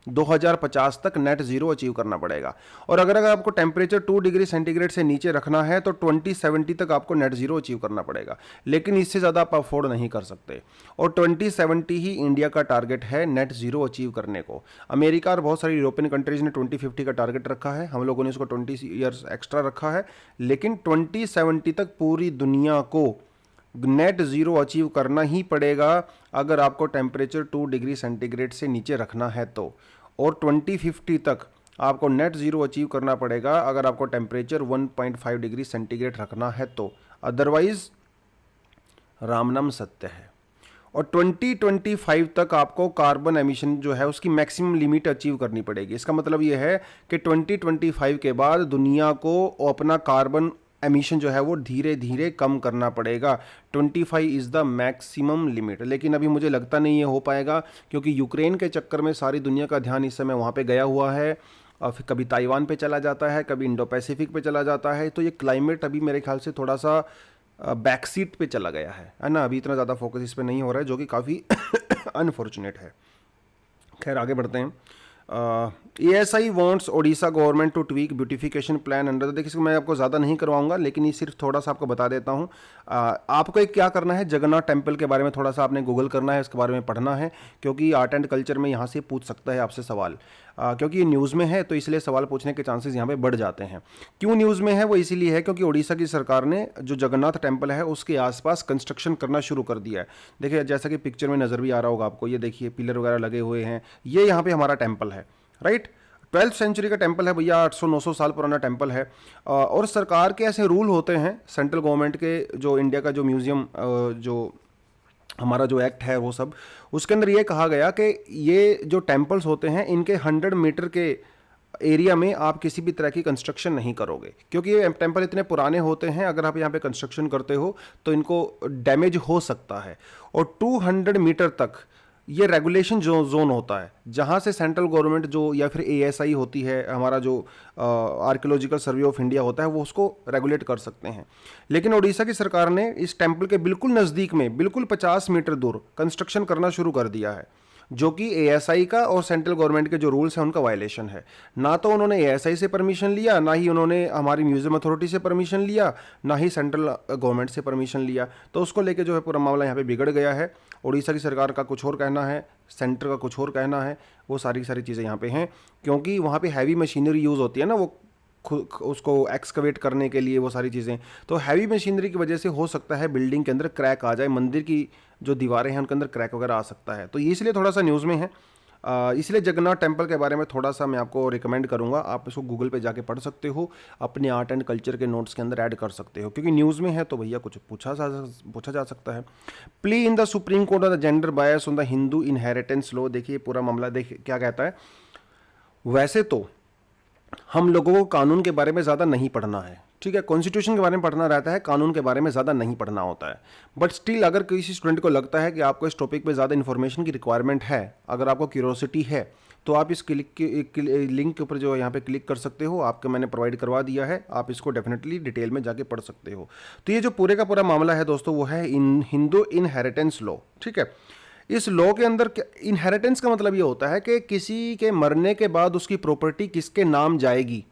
2050 तक नेट जीरो अचीव करना पड़ेगा। और अगर आपको टेम्परेचर 2 डिग्री सेंटीग्रेड से नीचे रखना है तो 2070 तक आपको नेट जीरो अचीव करना पड़ेगा, लेकिन इससे ज़्यादा आप अफोर्ड नहीं कर सकते। और 2070 ही इंडिया का टारगेट है नेट जीरो अचीव करने को। अमेरिका और बहुत सारी यूरोपियन कंट्रीज ने 2050 का टारगेट रखा है, हम लोगों ने इसको 20 ईयर्स एक्स्ट्रा रखा है, लेकिन 2070 तक पूरी दुनिया को नेट ज़ीरो अचीव करना ही पड़ेगा अगर आपको टेम्परेचर 2 डिग्री सेंटीग्रेड से नीचे रखना है तो। और 2050 तक आपको नेट ज़ीरो अचीव करना पड़ेगा अगर आपको टेम्परेचर 1.5 डिग्री सेंटीग्रेड रखना है तो, अदरवाइज़ राम नाम सत्य है। और 2025 तक आपको कार्बन एमिशन जो है उसकी मैक्सिमम लिमिट अचीव करनी पड़ेगी। इसका मतलब ये है कि 2025 के बाद दुनिया को अपना कार्बन एमिशन जो है वो धीरे धीरे कम करना पड़ेगा। 25 इज़ द मैक्सिमम लिमिट, लेकिन अभी मुझे लगता नहीं ये हो पाएगा, क्योंकि यूक्रेन के चक्कर में सारी दुनिया का ध्यान इस समय वहाँ पे गया हुआ है, और फिर कभी ताइवान पे चला जाता है, कभी इंडो पैसिफिक पे चला जाता है। तो ये क्लाइमेट अभी मेरे ख्याल से थोड़ा सा बैक सीट पे चला गया है ना, अभी इतना ज़्यादा फोकस इस पर नहीं हो रहा है, जो कि काफ़ी अनफॉर्चुनेट है। खैर आगे बढ़ते हैं। ASI wants Odisha government to tweak beautification plan under. देखिए इसको मैं आपको ज़्यादा नहीं करवाऊंगा, लेकिन ये सिर्फ थोड़ा सा आपको बता देता हूँ। आपको एक क्या करना है, जगन्नाथ टेम्पल के बारे में थोड़ा सा आपने गूगल करना है, इसके बारे में पढ़ना है, क्योंकि आर्ट एंड कल्चर में यहाँ से पूछ सकता है आपसे सवाल, क्योंकि ये न्यूज़ में है तो इसलिए सवाल पूछने के चांसेस यहाँ पे बढ़ जाते हैं। क्यों न्यूज़ में है वो इसीलिए है क्योंकि ओडिशा की सरकार ने जो जगन्नाथ टेम्पल है उसके आसपास कंस्ट्रक्शन करना शुरू कर दिया है। देखिए जैसा कि पिक्चर में नज़र भी आ रहा होगा आपको, ये देखिए पिलर वगैरह लगे हुए हैं, ये यहाँ पे हमारा टेम्पल है, राइट। 12th सेंचुरी का टेम्पल है भैया, 800-900 साल पुराना टेम्पल है। और सरकार के ऐसे रूल होते हैं, सेंट्रल गवर्नमेंट के, जो इंडिया का जो म्यूज़ियम जो हमारा जो एक्ट है वो सब, उसके अंदर ये कहा गया कि ये जो टेम्पल्स होते हैं इनके 100 मीटर के एरिया में आप किसी भी तरह की कंस्ट्रक्शन नहीं करोगे, क्योंकि ये टेम्पल इतने पुराने होते हैं, अगर आप यहाँ पे कंस्ट्रक्शन करते हो तो इनको डैमेज हो सकता है। और 200 मीटर तक ये रेगुलेशन जो जोन होता है, जहाँ से सेंट्रल गवर्नमेंट जो या फिर ASI होती है, हमारा जो आर्कियोलॉजिकल सर्वे ऑफ इंडिया होता है, वो उसको रेगुलेट कर सकते हैं। लेकिन उड़ीसा की सरकार ने इस टेम्पल के बिल्कुल नज़दीक में, बिल्कुल 50 मीटर दूर कंस्ट्रक्शन करना शुरू कर दिया है, जो कि ASI का और सेंट्रल गवर्नमेंट के जो रूल्स हैं उनका वायलेशन है। ना तो उन्होंने ASI से परमिशन लिया, ना ही उन्होंने हमारी म्यूजियम अथॉरिटी से परमिशन लिया, ना ही सेंट्रल गवर्नमेंट से परमिशन लिया। तो उसको लेके जो है पूरा मामला यहाँ पे बिगड़ गया है। उड़ीसा की सरकार का कुछ और कहना है, सेंटर का कुछ और कहना है, वो सारी चीज़ें यहाँ पे हैं, क्योंकि वहाँ पे हैवी मशीनरी यूज़ होती है ना, वो उसको एक्सकवेट करने के लिए, वो सारी चीज़ें। तो हैवी मशीनरी की वजह से हो सकता है बिल्डिंग के अंदर क्रैक आ जाए, मंदिर की जो दीवारें हैं उनके अंदर क्रैक वगैरह आ सकता है। तो ये इसलिए थोड़ा सा न्यूज़ में है। इसलिए जगन्नाथ टेम्पल के बारे में थोड़ा सा मैं आपको रिकमेंड करूंगा, आप इसको गूगल पे जाके पढ़ सकते हो, अपने आर्ट एंड कल्चर के नोट्स के अंदर ऐड कर सकते हो, क्योंकि न्यूज़ में है तो भैया कुछ पूछा जा सकता है। Plea in the supreme court of the gender bias on the Hindu inheritance law. देखिए पूरा मामला देखिए क्या कहता है। वैसे तो हम लोगों को कानून के बारे में ज़्यादा नहीं पढ़ना है, ठीक है, कॉन्स्टिट्यूशन के बारे में पढ़ना रहता है, कानून के बारे में ज़्यादा नहीं पढ़ना होता है। बट स्टिल अगर किसी स्टूडेंट को लगता है कि आपको इस टॉपिक पे ज़्यादा इन्फॉर्मेशन की रिक्वायरमेंट है, अगर आपको क्यूरोसिटी है, तो आप इस लिंक के ऊपर जो यहाँ पे क्लिक कर सकते हो, आपको मैंने प्रोवाइड करवा दिया है, आप इसको डेफिनेटली डिटेल में जाके पढ़ सकते हो। तो ये जो पूरे का पूरा मामला है दोस्तों, वो है हिंदू इनहेरिटेंस लॉ, ठीक है। इस लॉ के अंदर इनहेरिटेंस का मतलब ये होता है कि किसी के मरने के बाद उसकी प्रॉपर्टी किसके नाम जाएगी।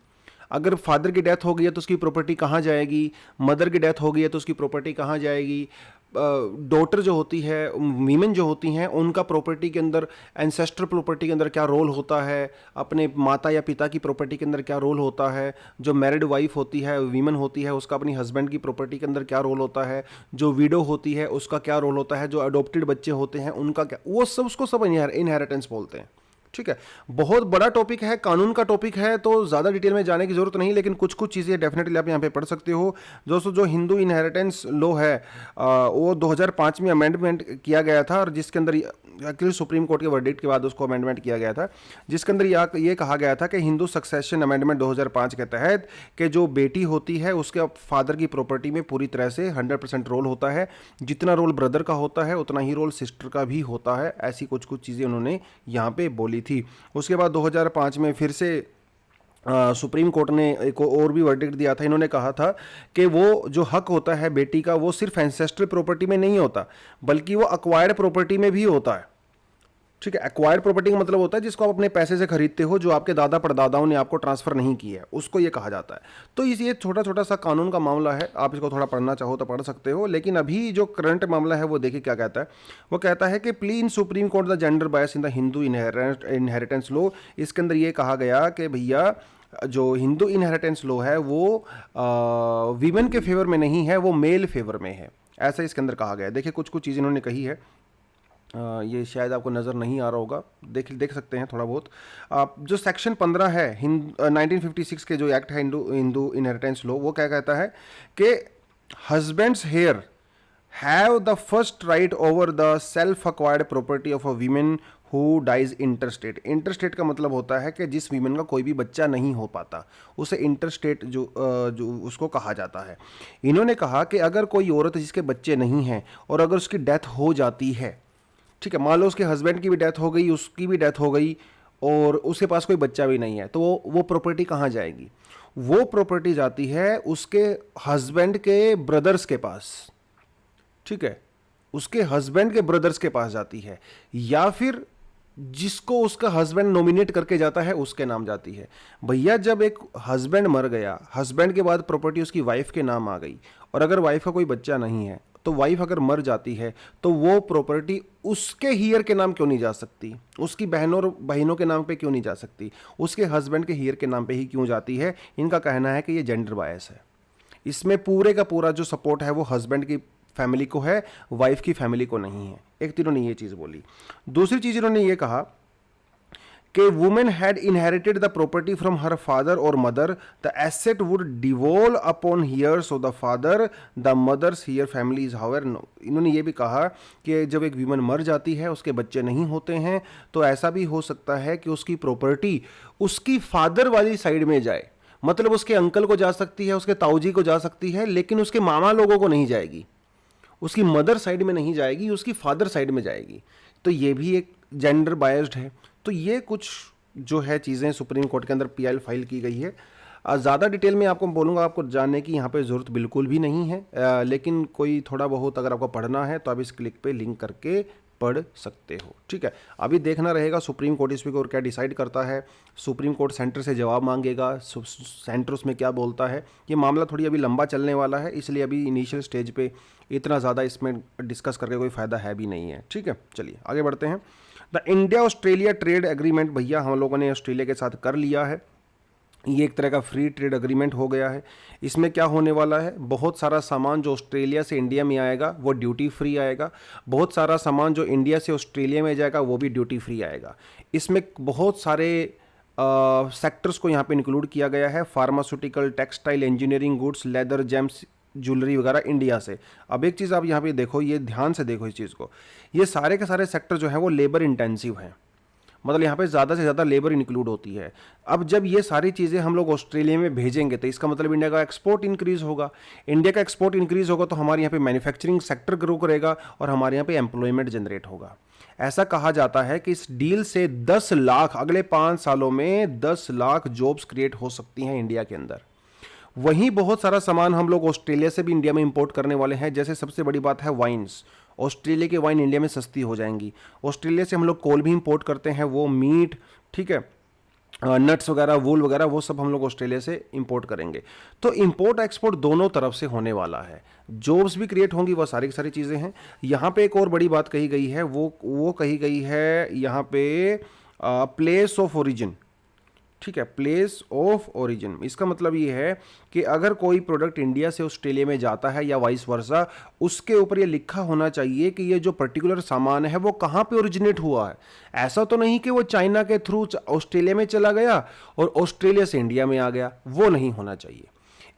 अगर फादर की डेथ हो गई है तो उसकी प्रॉपर्टी कहाँ जाएगी, मदर की डेथ हो गई है तो उसकी प्रॉपर्टी कहाँ जाएगी, डॉटर जो होती है, वीमेन जो होती हैं, उनका प्रॉपर्टी के अंदर, एंसेस्टर प्रॉपर्टी के अंदर क्या रोल होता है, अपने माता या पिता की प्रॉपर्टी के अंदर क्या रोल होता है, जो मैरिड वाइफ होती है, वीमेन होती है, उसका अपनी हस्बैंड की प्रॉपर्टी के अंदर क्या रोल होता है, जो विडो होती है उसका क्या रोल होता है, जो अडॉप्टेड बच्चे होते हैं उनका क्या, वो सब, उसको सब इनहेरिटेंस बोलते हैं, ठीक है। बहुत बड़ा टॉपिक है, कानून का टॉपिक है, तो ज़्यादा डिटेल में जाने की ज़रूरत नहीं, लेकिन कुछ चीज़ें डेफिनेटली आप यहाँ पे पढ़ सकते हो। दोस्तों जो हिंदू इनहेरिटेंस लॉ है वो 2005 में अमेंडमेंट किया गया था, और जिसके अंदर एक्चुअली सुप्रीम कोर्ट के वर्डिक्ट के बाद उसको अमेंडमेंट किया गया था, जिसके अंदर ये कहा गया था कि हिंदू सक्सेशन अमेंडमेंट 2005 के तहत कि जो बेटी होती है उसके फादर की प्रॉपर्टी में पूरी तरह से 100% रोल होता है, जितना रोल ब्रदर का होता है उतना ही रोल सिस्टर का भी होता है। ऐसी कुछ चीज़ें उन्होंने यहाँ पे बोली थी। उसके बाद 2005 में फिर से सुप्रीम कोर्ट ने एक और भी वर्डिक्ट दिया था। इन्होंने कहा था कि वो जो हक होता है बेटी का, वो सिर्फ एंसेस्ट्रल प्रॉपर्टी में नहीं होता, बल्कि वो अक्वायर्ड प्रॉपर्टी में भी होता है। ठीक है। एक्वायर्ड प्रॉपर्टी का मतलब होता है जिसको आप अपने पैसे से खरीदते हो, जो आपके दादा परदादाओं ने आपको ट्रांसफर नहीं की है, उसको ये कहा जाता है। तो ये छोटा छोटा सा कानून का मामला है, आप इसको थोड़ा पढ़ना चाहो तो पढ़ सकते हो। लेकिन अभी जो करंट मामला है वो देखिए क्या कहता है। वो कहता है कि plea in supreme court the gender bias in the Hindu inheritance law. इसके अंदर ये कहा गया कि भैया जो हिंदू इनहेरिटेंस लॉ है वो वीमेन के फेवर में नहीं है, वो मेल फेवर में है, ऐसा इसके अंदर कहा गया है। देखिए कुछ कुछ चीज़ इन्होंने कही है, ये शायद आपको नज़र नहीं आ रहा होगा, देख सकते हैं थोड़ा बहुत। आप जो सेक्शन 15 है 1956 के जो एक्ट है हिंदू इनहेरिटेंस लॉ, वो क्या कहता है कि husbands heir have the first right over the self acquired property of a women who dies interstate. Interstate का मतलब होता है कि जिस वीमेन का कोई भी बच्चा नहीं हो पाता, उसे इंटरस्टेट जो उसको कहा जाता है। इन्होंने कहा कि अगर कोई औरत जिसके बच्चे नहीं हैं और अगर उसकी डेथ हो जाती है, ठीक है, मान लो उसके हस्बैंड की भी डेथ हो गई, उसकी भी डेथ हो गई और उसके पास कोई बच्चा भी नहीं है, तो वो प्रॉपर्टी कहाँ जाएगी? वो प्रॉपर्टी जाती है उसके हस्बैंड के ब्रदर्स के पास, ठीक है, उसके हस्बैंड के ब्रदर्स के पास जाती है, या फिर जिसको उसका हस्बैंड नॉमिनेट करके जाता है उसके नाम जाती है। भैया जब एक हस्बैंड मर गया, हस्बैंड के बाद प्रॉपर्टी उसकी वाइफ के नाम आ गई, और अगर वाइफ का कोई बच्चा नहीं है तो वाइफ अगर मर जाती है तो वो प्रॉपर्टी उसके हियर के नाम क्यों नहीं जा सकती? उसकी बहनों के नाम पे क्यों नहीं जा सकती? उसके हस्बैंड के हियर के नाम पे ही क्यों जाती है? इनका कहना है कि ये जेंडर बायस है। इसमें पूरे का पूरा जो सपोर्ट है वो हस्बैंड की फैमिली को है, वाइफ की फैमिली को नहीं है। एक तो इन्होंने ये चीज़ बोली। दूसरी चीज़ इन्होंने ये कहा कि women had inherited the property from her father और mother, the asset would devolve upon heirs of the father, the mother's heir family is however no. इन्होंने ये भी कहा कि जब एक वीमन मर जाती है, उसके बच्चे नहीं होते हैं, तो ऐसा भी हो सकता है कि उसकी प्रॉपर्टी उसकी फादर वाली साइड में जाए, मतलब उसके अंकल को जा सकती है, उसके ताऊजी को जा सकती है, लेकिन उसके मामा लोगों को नहीं जाएगी, उसकी मदर साइड में नहीं जाएगी, उसकी फादर साइड में जाएगी। तो ये भी एक जेंडर बायस्ड है। तो ये कुछ जो है चीज़ें सुप्रीम कोर्ट के अंदर पीआईएल फाइल की गई है। ज़्यादा डिटेल में आपको बोलूँगा, आपको जानने की यहाँ पे ज़रूरत बिल्कुल भी नहीं है, लेकिन कोई थोड़ा बहुत अगर आपको पढ़ना है तो आप इस क्लिक पे लिंक करके पढ़ सकते हो, ठीक है। अभी देखना रहेगा सुप्रीम कोर्ट इस पर और क्या डिसाइड करता है। सुप्रीम कोर्ट सेंटर से जवाब मांगेगा, सेंटर उसमें क्या बोलता है। ये मामला थोड़ी अभी लंबा चलने वाला है, इसलिए अभी इनिशियल स्टेज पे इतना ज़्यादा इसमें डिस्कस करके कोई फ़ायदा है भी नहीं है, ठीक है। चलिए आगे बढ़ते हैं। The India Australia trade agreement, भैया हम लोगों ने ऑस्ट्रेलिया के साथ कर लिया है। ये एक तरह का फ्री ट्रेड एग्रीमेंट हो गया है। इसमें क्या होने वाला है, बहुत सारा सामान जो ऑस्ट्रेलिया से इंडिया में आएगा वो ड्यूटी फ्री आएगा, बहुत सारा सामान जो इंडिया से ऑस्ट्रेलिया में जाएगा वो भी ड्यूटी फ्री आएगा। इसमें बहुत सारे सेक्टर्स को यहाँ पे इंक्लूड किया गया है, pharmaceutical, textile, engineering goods, leather, James, jewellery वगैरह इंडिया से। अब एक चीज़ आप यहाँ पे देखो, ये ध्यान से देखो इस चीज़ को, ये सारे के सारे सेक्टर जो है वो लेबर इंटेंसिव हैं, मतलब यहाँ पे ज़्यादा से ज़्यादा लेबर इंक्लूड होती है। अब जब ये सारी चीज़ें हम लोग ऑस्ट्रेलिया में भेजेंगे तो इसका मतलब इंडिया का एक्सपोर्ट इंक्रीज़ होगा। इंडिया का एक्सपोर्ट इंक्रीज़ होगा तो हमारे यहाँ पे मैन्युफैक्चरिंग सेक्टर ग्रो करेगा और हमारे यहाँ पे एम्प्लॉयमेंट जनरेट होगा। ऐसा कहा जाता है कि इस डील से 10 लाख, अगले 5 सालों में 10 लाख जॉब्स क्रिएट हो सकती हैं इंडिया के अंदर। वहीं बहुत सारा सामान हम लोग ऑस्ट्रेलिया से भी इंडिया में इंपोर्ट करने वाले हैं। जैसे सबसे बड़ी बात है वाइन्स, ऑस्ट्रेलिया के वाइन इंडिया में सस्ती हो जाएंगी। ऑस्ट्रेलिया से हम लोग कोल भी इंपोर्ट करते हैं, वो मीट, ठीक है, नट्स वगैरह, वूल वगैरह, वो सब हम लोग ऑस्ट्रेलिया से इंपोर्ट करेंगे। तो इंपोर्ट एक्सपोर्ट दोनों तरफ से होने वाला है, जॉब्स भी क्रिएट होंगी, वह सारी की सारी चीज़ें हैं। यहाँ पे एक और बड़ी बात कही गई है, वो कही गई है यहाँ पे प्लेस ऑफ ओरिजिन, ठीक है, प्लेस ऑफ ओरिजिन। इसका मतलब ये है कि अगर कोई प्रोडक्ट इंडिया से ऑस्ट्रेलिया में जाता है या वाइस वर्सा, उसके ऊपर ये लिखा होना चाहिए कि ये जो पर्टिकुलर सामान है वो कहाँ पे ओरिजिनेट हुआ है। ऐसा तो नहीं कि वो चाइना के थ्रू ऑस्ट्रेलिया में चला गया और ऑस्ट्रेलिया से इंडिया में आ गया, वो नहीं होना चाहिए।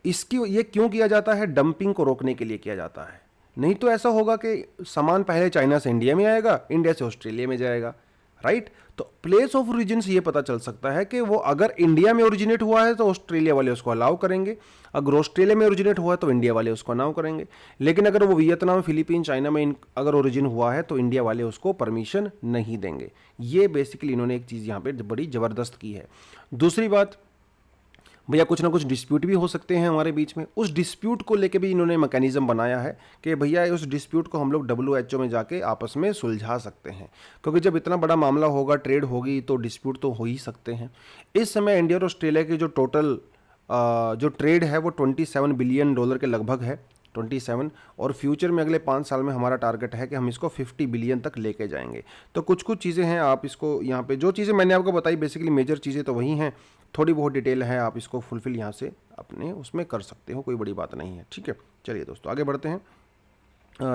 इसकी ये क्यों किया जाता है, डंपिंग को रोकने के लिए किया जाता है। नहीं तो ऐसा होगा कि सामान पहले चाइना से इंडिया में आएगा, इंडिया से ऑस्ट्रेलिया में जाएगा, राइट। तो प्लेस ऑफ ओरिजिन से ये पता चल सकता है कि वो अगर इंडिया में ओरिजिनेट हुआ है तो ऑस्ट्रेलिया वाले उसको अलाउ करेंगे, अगर ऑस्ट्रेलिया में ओरिजिनेट हुआ है तो इंडिया वाले उसको अलाउ करेंगे। लेकिन अगर वो वियतनाम, फिलीपीन, चाइना में अगर ओरिजिन हुआ है तो इंडिया वाले उसको परमिशन नहीं देंगे। ये बेसिकली इन्होंने एक चीज़ यहाँ पे बड़ी ज़बरदस्त की है। दूसरी बात, भैया कुछ ना कुछ डिस्प्यूट भी हो सकते हैं हमारे बीच में। उस डिस्प्यूट को लेके भी इन्होंने मैकेनिज्म बनाया है कि भैया उस डिस्प्यूट को हम लोग WHO में जाके आपस में सुलझा सकते हैं, क्योंकि जब इतना बड़ा मामला होगा, ट्रेड होगी, तो डिस्प्यूट तो हो ही सकते हैं। इस समय इंडिया और ऑस्ट्रेलिया की जो टोटल जो ट्रेड है वो $27 बिलियन के लगभग है, 27। और फ्यूचर में अगले 5 साल में हमारा टारगेट है कि हम इसको 50 बिलियन तक लेके जाएंगे। तो कुछ कुछ चीज़ें हैं, आप इसको यहाँ पे जो चीज़ें मैंने आपको बताई बेसिकली मेजर चीज़ें तो वही हैं, थोड़ी बहुत डिटेल है, आप इसको फुलफिल यहाँ से अपने उसमें कर सकते हो, कोई बड़ी बात नहीं है। ठीक है, चलिए दोस्तों आगे बढ़ते हैं।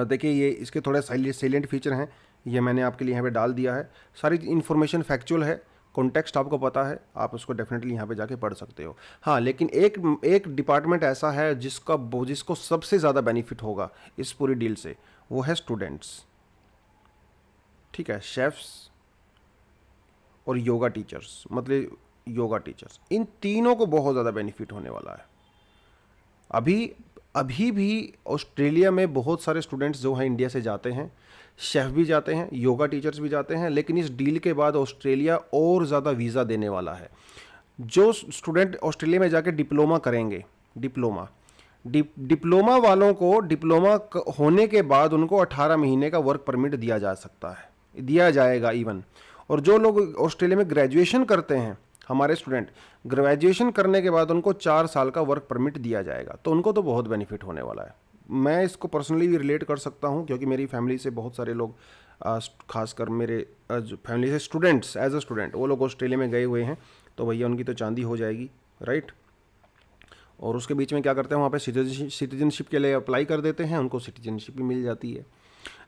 देखिए ये इसके थोड़े साइलेंट फीचर हैं, ये मैंने आपके लिए यहाँ पे डाल दिया है। सारी इन्फॉर्मेशन फैक्चुअल है, कॉन्टेक्स्ट आपको पता है, आप उसको डेफिनेटली यहाँ पे जाके पढ़ सकते हो। हाँ, लेकिन एक डिपार्टमेंट ऐसा है जिसको सबसे ज़्यादा बेनिफिट होगा इस पूरी डील से, वो है स्टूडेंट्स। ठीक है, शेफ्स और योगा टीचर्स, मतलब योगा टीचर्स, इन तीनों को बहुत ज़्यादा बेनिफिट होने वाला है। अभी भी ऑस्ट्रेलिया में बहुत सारे स्टूडेंट्स जो हैं इंडिया से जाते हैं, शेफ़ भी जाते हैं, योगा टीचर्स भी जाते हैं, लेकिन इस डील के बाद ऑस्ट्रेलिया और ज़्यादा वीज़ा देने वाला है। जो स्टूडेंट ऑस्ट्रेलिया में जाके डिप्लोमा करेंगे, डिप्लोमा वालों को डिप्लोमा होने के बाद उनको 18 महीने का वर्क परमिट दिया जा सकता है, दिया जाएगा इवन। और जो लोग ऑस्ट्रेलिया में ग्रेजुएशन करते हैं, हमारे स्टूडेंट ग्रेजुएशन करने के बाद उनको 4 साल का वर्क परमिट दिया जाएगा, तो उनको तो बहुत बेनिफिट होने वाला है। मैं इसको पर्सनली भी रिलेट कर सकता हूँ, क्योंकि मेरी फैमिली से बहुत सारे लोग, खासकर मेरे फैमिली से स्टूडेंट्स, एज अ स्टूडेंट वो लोग ऑस्ट्रेलिया में गए हुए हैं, तो भैया उनकी तो चांदी हो जाएगी, राइट। और उसके बीच में क्या करते हैं, वहाँ पे सिटीजनशिप के लिए अप्लाई कर देते हैं, उनको सिटीजनशिप भी मिल जाती है।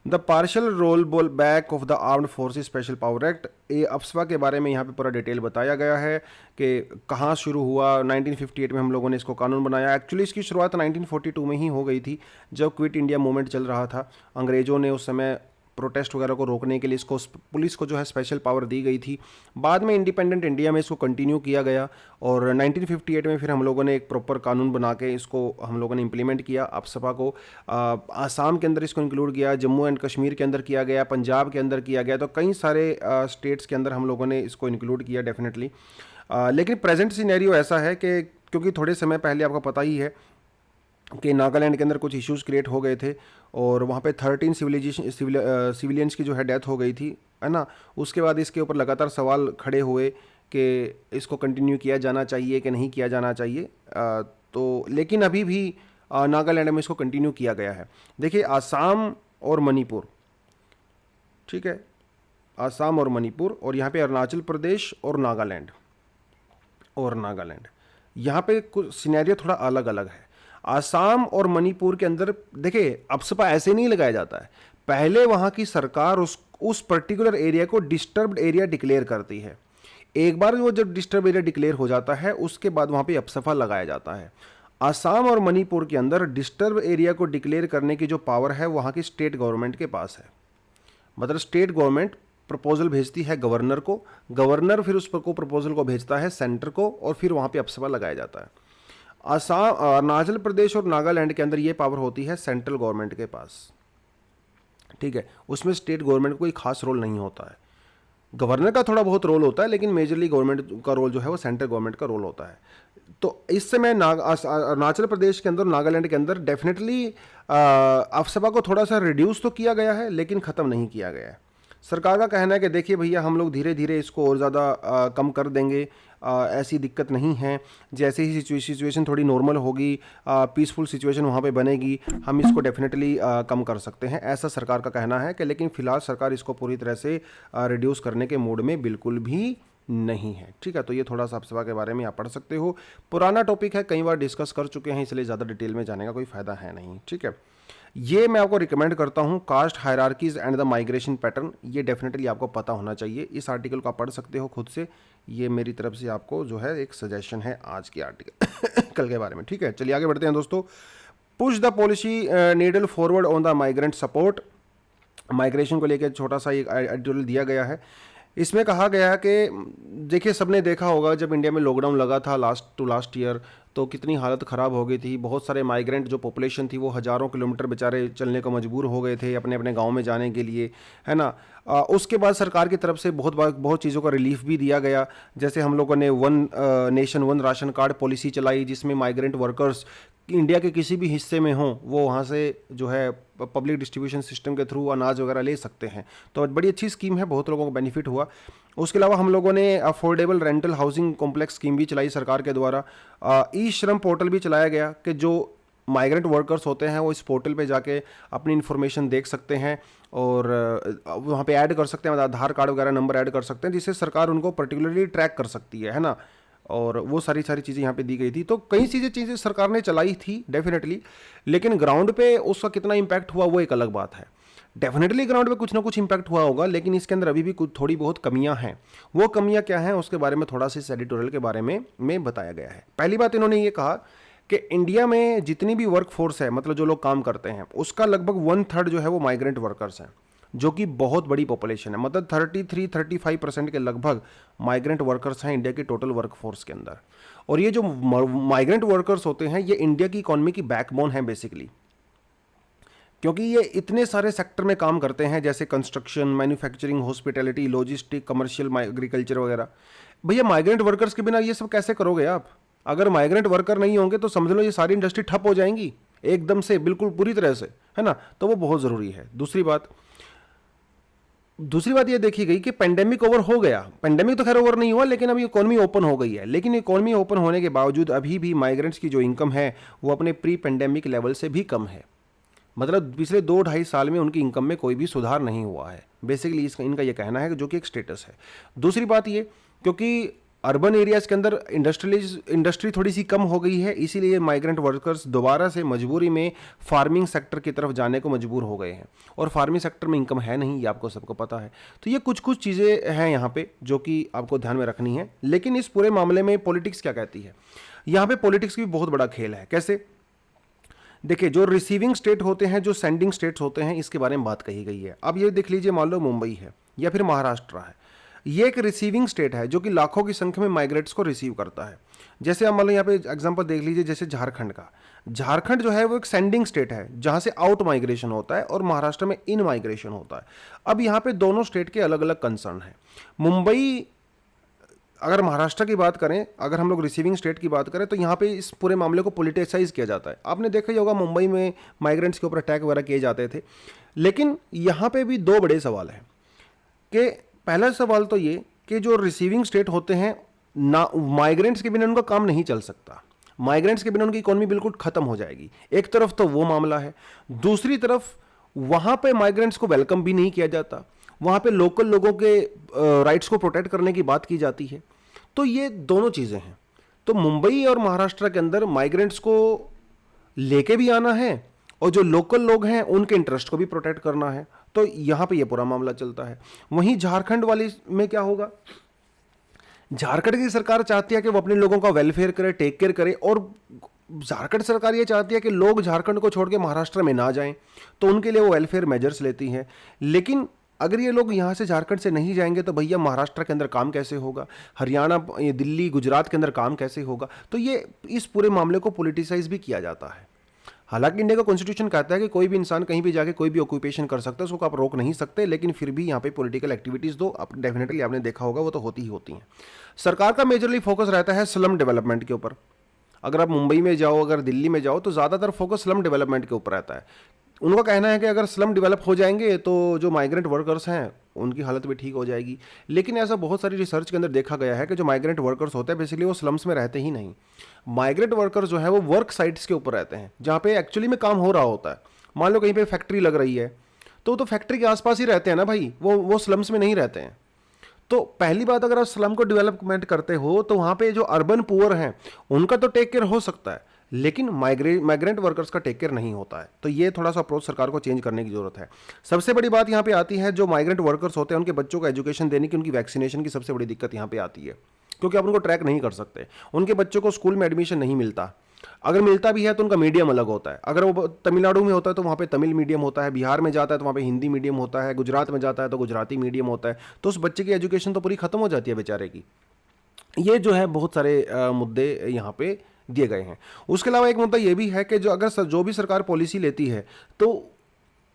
The partial roll back of the armed forces special power act, ये अफस्पा के बारे में यहाँ पे पूरा डिटेल बताया गया है कि कहाँ शुरू हुआ। 1958 में हम लोगों ने इसको कानून बनाया। एक्चुअली इसकी शुरुआत 1942 में ही हो गई थी, जब क्विट इंडिया मूवमेंट चल रहा था। अंग्रेज़ों ने उस समय प्रोटेस्ट वगैरह को रोकने के लिए इसको, पुलिस को जो है स्पेशल पावर दी गई थी। बाद में इंडिपेंडेंट इंडिया में इसको कंटिन्यू किया गया, और 1958 में फिर हम लोगों ने एक प्रॉपर कानून बना के इसको हम लोगों ने इम्प्लीमेंट किया। अफस्पा को आसाम के अंदर इसको इंक्लूड किया, जम्मू एंड कश्मीर के अंदर किया गया, पंजाब के अंदर किया गया, तो कई सारे स्टेट्स के अंदर हम लोगों ने इसको इंक्लूड किया डेफिनेटली। लेकिन प्रेजेंट सिनेरियो ऐसा है कि क्योंकि थोड़े समय पहले आपको पता ही है कि नागालैंड के अंदर कुछ इश्यूज़ क्रिएट हो गए थे, और वहाँ पे 13 सिविलियंस की जो है डेथ हो गई थी, है ना। उसके बाद इसके ऊपर लगातार सवाल खड़े हुए कि इसको कंटिन्यू किया जाना चाहिए कि नहीं किया जाना चाहिए। तो लेकिन अभी भी नागालैंड में इसको कंटिन्यू किया गया है। देखिए आसाम और मणिपुर, ठीक है, आसाम और मणिपुर, और यहाँ पे अरुणाचल प्रदेश और नागालैंड, यहाँ पे कुछ सिनेरियो थोड़ा अलग अलग है। आसाम और मणिपुर के अंदर देखिए अफस्पा ऐसे नहीं लगाया जाता है, पहले वहाँ की सरकार उस पर्टिकुलर एरिया को डिस्टर्ब्ड एरिया डिक्लेयर करती है। एक बार वो जब डिस्टर्ब एरिया डिक्लेयर हो जाता है, उसके बाद वहाँ पे अफस्पा लगाया जाता है। आसाम और मणिपुर के अंदर डिस्टर्ब एरिया को डिक्लेयर करने की जो पावर है वहाँ की स्टेट गवर्नमेंट के पास है। मतलब स्टेट गवर्नमेंट प्रपोजल भेजती है गवर्नर को, गवर्नर फिर उस को प्रपोजल को भेजता है सेंटर को, और फिर वहाँ पे अफस्पा लगाया जाता है। आसाम, अरुणाचल प्रदेश और नागालैंड के अंदर ये पावर होती है सेंट्रल गवर्नमेंट के पास, ठीक है। उसमें स्टेट गवर्नमेंट को कोई खास रोल नहीं होता है, गवर्नर का थोड़ा बहुत रोल होता है, लेकिन मेजरली गवर्नमेंट का रोल जो है वो सेंट्रल गवर्नमेंट का रोल होता है। तो इस समय अरुणाचल प्रदेश के अंदर, नागालैंड के अंदर डेफिनेटली अफस्पा को थोड़ा सा रिड्यूस तो किया गया है, लेकिन ख़त्म नहीं किया गया है। सरकार का कहना है कि देखिए भैया हम लोग धीरे धीरे इसको और ज़्यादा कम कर देंगे, ऐसी दिक्कत नहीं है। जैसे ही सिचुएशन थोड़ी नॉर्मल होगी, पीसफुल सिचुएशन वहाँ पे बनेगी, हम इसको डेफिनेटली कम कर सकते हैं, ऐसा सरकार का कहना है। कि लेकिन फ़िलहाल सरकार इसको पूरी तरह से रिड्यूस करने के मूड में बिल्कुल भी नहीं है, ठीक है। तो ये थोड़ा सा अफस्पा के बारे में आप पढ़ सकते हो। पुराना टॉपिक है, कई बार डिस्कस कर चुके हैं, इसलिए ज़्यादा डिटेल में जाने का कोई फ़ायदा है नहीं, ठीक है। ये मैं आपको रिकमेंड करता हूँ, caste hierarchies and the migration pattern, ये डेफिनेटली आपको पता होना चाहिए। इस आर्टिकल को आप पढ़ सकते हो खुद से, ये मेरी तरफ से आपको जो है एक सजेशन है आज की आर्टिकल के बारे में, ठीक है। चलिए आगे बढ़ते हैं दोस्तों। Push the policy needle forward on the migrant support, migration को लेकर छोटा सा एक आर्टिकल दिया गया है। इसमें कहा गया कि देखिए, सबने देखा होगा जब इंडिया में लॉकडाउन लगा था लास्ट ईयर, तो कितनी हालत ख़राब हो गई थी। बहुत सारे माइग्रेंट जो पॉपुलेशन थी वो हज़ारों किलोमीटर बेचारे चलने को मजबूर हो गए थे अपने अपने गांव में जाने के लिए, है ना। उसके बाद सरकार की तरफ से बहुत चीज़ों का रिलीफ भी दिया गया। जैसे हम लोगों ने one nation one ration card policy चलाई, जिसमें माइग्रेंट वर्कर्स इंडिया के किसी भी हिस्से में हों वो वहाँ से जो है पब्लिक डिस्ट्रीब्यूशन सिस्टम के थ्रू अनाज वगैरह ले सकते हैं। तो बड़ी अच्छी स्कीम है, बहुत लोगों को बेनिफिट हुआ। उसके अलावा हम लोगों ने affordable rental housing complex scheme भी चलाई सरकार के द्वारा। ई श्रम पोर्टल भी चलाया गया कि जो माइग्रेंट वर्कर्स होते हैं वो इस पोर्टल पे जाके अपनी इन्फॉर्मेशन देख सकते हैं और वहाँ पे ऐड कर सकते हैं, आधार कार्ड वगैरह नंबर ऐड कर सकते हैं, जिससे सरकार उनको पर्टिकुलरली ट्रैक कर सकती है ना। और वो सारी चीज़ें यहाँ पे दी गई थी। तो कई चीज़ें सरकार ने चलाई थी डेफिनेटली, लेकिन ग्राउंड पे उसका कितना इम्पैक्ट हुआ वो एक अलग बात है। डेफिनेटली ग्राउंड पे कुछ ना कुछ इम्पैक्ट हुआ होगा, लेकिन इसके अंदर अभी भी कुछ थोड़ी बहुत कमियां हैं। वो कमियां क्या हैं उसके बारे में थोड़ा सा इस एडिटोरियल के बारे में बताया गया है। पहली बात इन्होंने ये कहा कि इंडिया में जितनी भी वर्क फोर्स है, मतलब जो लोग काम करते हैं, उसका लगभग 1/3 जो है वो माइग्रेंट वर्कर्स हैं, जो कि बहुत बड़ी पॉपुलेशन है। मतलब 33-35% के लगभग माइग्रेंट वर्कर्स हैं इंडिया के टोटल वर्क फोर्स के अंदर। और ये जो माइग्रेंट वर्कर्स होते हैं ये इंडिया की इकोनॉमी की बैकबोन है बेसिकली, क्योंकि ये इतने सारे सेक्टर में काम करते हैं, जैसे construction, manufacturing, hospitality, logistic, commercial, agriculture वगैरह। भैया माइग्रेंट वर्कर्स के बिना ये सब कैसे करोगे आप? अगर माइग्रेंट वर्कर नहीं होंगे तो समझ लो ये सारी इंडस्ट्री ठप हो जाएंगी एकदम से, बिल्कुल पूरी तरह से, है ना। तो वो बहुत ज़रूरी है। दूसरी बात ये देखी गई कि पेंडेमिक ओवर हो गया। पेंडेमिक तो खैर ओवर नहीं हुआ, लेकिन अभी इकोनॉमी ओपन हो गई है। लेकिन इकोनॉमी ओपन होने के बावजूद अभी भी माइग्रेंट्स की जो इनकम है वो अपने प्री पेंडेमिक लेवल से भी कम है। मतलब पिछले 2-2.5 साल में उनकी इनकम में कोई भी सुधार नहीं हुआ है बेसिकली, इनका ये कहना है, जो कि एक स्टेटस है। दूसरी बात ये, क्योंकि अर्बन एरियाज के अंदर इंडस्ट्री थोड़ी सी कम हो गई है, इसीलिए माइग्रेंट वर्कर्स दोबारा से मजबूरी में फार्मिंग सेक्टर की तरफ जाने को मजबूर हो गए हैं। और फार्मिंग सेक्टर में इनकम है नहीं, ये आपको सबको पता है। तो ये कुछ चीज़ें हैं यहाँ पे जो कि आपको ध्यान में रखनी है। लेकिन इस पूरे मामले में पॉलिटिक्स क्या कहती है? यहाँ पे पॉलिटिक्स की भी बहुत बड़ा खेल है। कैसे? देखिए, जो रिसीविंग स्टेट होते हैं, जो सेंडिंग स्टेट्स होते हैं, इसके बारे में बात कही गई है। अब ये देख लीजिए, मान लो मुंबई है या फिर महाराष्ट्र है, ये एक रिसीविंग स्टेट है जो कि लाखों की संख्या में माइग्रेट्स को रिसीव करता है। जैसे आप मान लो यहाँ पे एग्जांपल देख लीजिए, जैसे झारखंड का। झारखंड जो है वो एक सेंडिंग स्टेट है जहाँ से आउट माइग्रेशन होता है और महाराष्ट्र में इन माइग्रेशन होता है। अब यहाँ पे दोनों स्टेट के अलग अलग कंसर्न है। मुंबई, अगर महाराष्ट्र की बात करें, अगर हम लोग रिसीविंग स्टेट की बात करें, तो यहाँ पे इस पूरे मामले को पॉलिटिसाइज किया जाता है। आपने देखा ही होगा मुंबई में माइग्रेंट्स के ऊपर अटैक वगैरह किए जाते थे। लेकिन यहाँ पे भी दो बड़े सवाल हैं कि पहला सवाल तो ये कि जो रिसीविंग स्टेट होते हैं ना, माइग्रेंट्स के बिना उनका काम नहीं चल सकता। माइग्रेंट्स के बिना उनकी इकोनॉमी बिल्कुल खत्म हो जाएगी। एक तरफ तो वो मामला है, दूसरी तरफ वहाँ पे माइग्रेंट्स को वेलकम भी नहीं किया जाता, वहाँ पे लोकल लोगों के राइट्स को प्रोटेक्ट करने की बात की जाती है। तो ये दोनों चीज़ें हैं। तो मुंबई और महाराष्ट्र के अंदर माइग्रेंट्स को लेके भी आना है और जो लोकल लोग हैं उनके इंटरेस्ट को भी प्रोटेक्ट करना है। तो यहाँ पे ये पूरा मामला चलता है। वहीं झारखंड वाली में क्या होगा? झारखंड की सरकार चाहती है कि वो अपने लोगों का वेलफेयर करे, टेक केयर करे, और झारखंड सरकार ये चाहती है कि लोग झारखंड को छोड़ के महाराष्ट्र में ना जाएं, तो उनके लिए वो वेलफेयर मेजर्स लेती हैं। लेकिन अगर ये लोग यहाँ से झारखंड से नहीं जाएंगे तो भैया महाराष्ट्र के अंदर काम कैसे होगा? हरियाणा, दिल्ली, गुजरात के अंदर काम कैसे होगा? तो ये इस पूरे मामले को पॉलिटिसाइज भी किया जाता है। हालांकि इंडिया का कॉन्स्टिट्यूशन कहता है कि कोई भी इंसान कहीं भी जाके कोई भी ऑक्यूपेशन कर सकता है, उसको आप रोक नहीं सकते, लेकिन फिर भी यहाँ पे पॉलिटिकल एक्टिविटीज़ दो आप डेफिनेटली आपने देखा होगा वो तो होती ही होती हैं। सरकार का मेजरली फोकस रहता है स्लम डेवलपमेंट के ऊपर। अगर आप मुंबई में जाओ, अगर दिल्ली में जाओ, तो ज़्यादातर फोकस स्लम डेवलपमेंट के ऊपर रहता है। उनका कहना है कि अगर स्लम डेवलप हो जाएंगे तो जो माइग्रेंट वर्कर्स हैं उनकी हालत भी ठीक हो जाएगी। लेकिन ऐसा बहुत सारी रिसर्च के अंदर देखा गया है कि जो माइग्रेंट वर्कर्स होते हैं बेसिकली वो स्लम्स में रहते ही नहीं। माइग्रेंट वर्कर्स जो है वो वर्क साइट्स के ऊपर रहते हैं जहाँ पे एक्चुअली में काम हो रहा होता है। मान लो कहीं पे फैक्ट्री लग रही है तो फैक्ट्री के आसपास ही रहते हैं ना भाई, वो स्लम्स में नहीं रहते हैं। तो पहली बात, अगर आप स्लम को डेवलपमेंट करते हो तो वहाँ पे जो अर्बन पुअर हैं उनका तो टेक केयर हो सकता है, लेकिन माइग्रेंट वर्कर्स का टेक केयर नहीं होता है। तो ये थोड़ा सा अप्रोच सरकार को चेंज करने की जरूरत है। सबसे बड़ी बात यहाँ पे आती है, जो माइग्रेंट वर्कर्स होते हैं उनके बच्चों को एजुकेशन देने की, उनकी वैक्सीनेशन की सबसे बड़ी दिक्कत यहाँ पे आती है, क्योंकि आप उनको ट्रैक नहीं कर सकते। उनके बच्चों को स्कूल में एडमिशन नहीं मिलता, अगर मिलता भी है तो उनका मीडियम अलग होता है। अगर वो तमिलनाडु में होता है तो वहाँ पे तमिल मीडियम होता है, बिहार में जाता है तो वहाँ पे हिंदी मीडियम होता है, गुजरात में जाता है तो गुजराती मीडियम होता है। तो उस बच्चे की एजुकेशन तो पूरी खत्म हो जाती है बेचारे की। ये जो है बहुत सारे मुद्दे यहाँ पे दिए गए हैं। उसके अलावा एक मुद्दा ये भी है कि जो भी सरकार पॉलिसी लेती है तो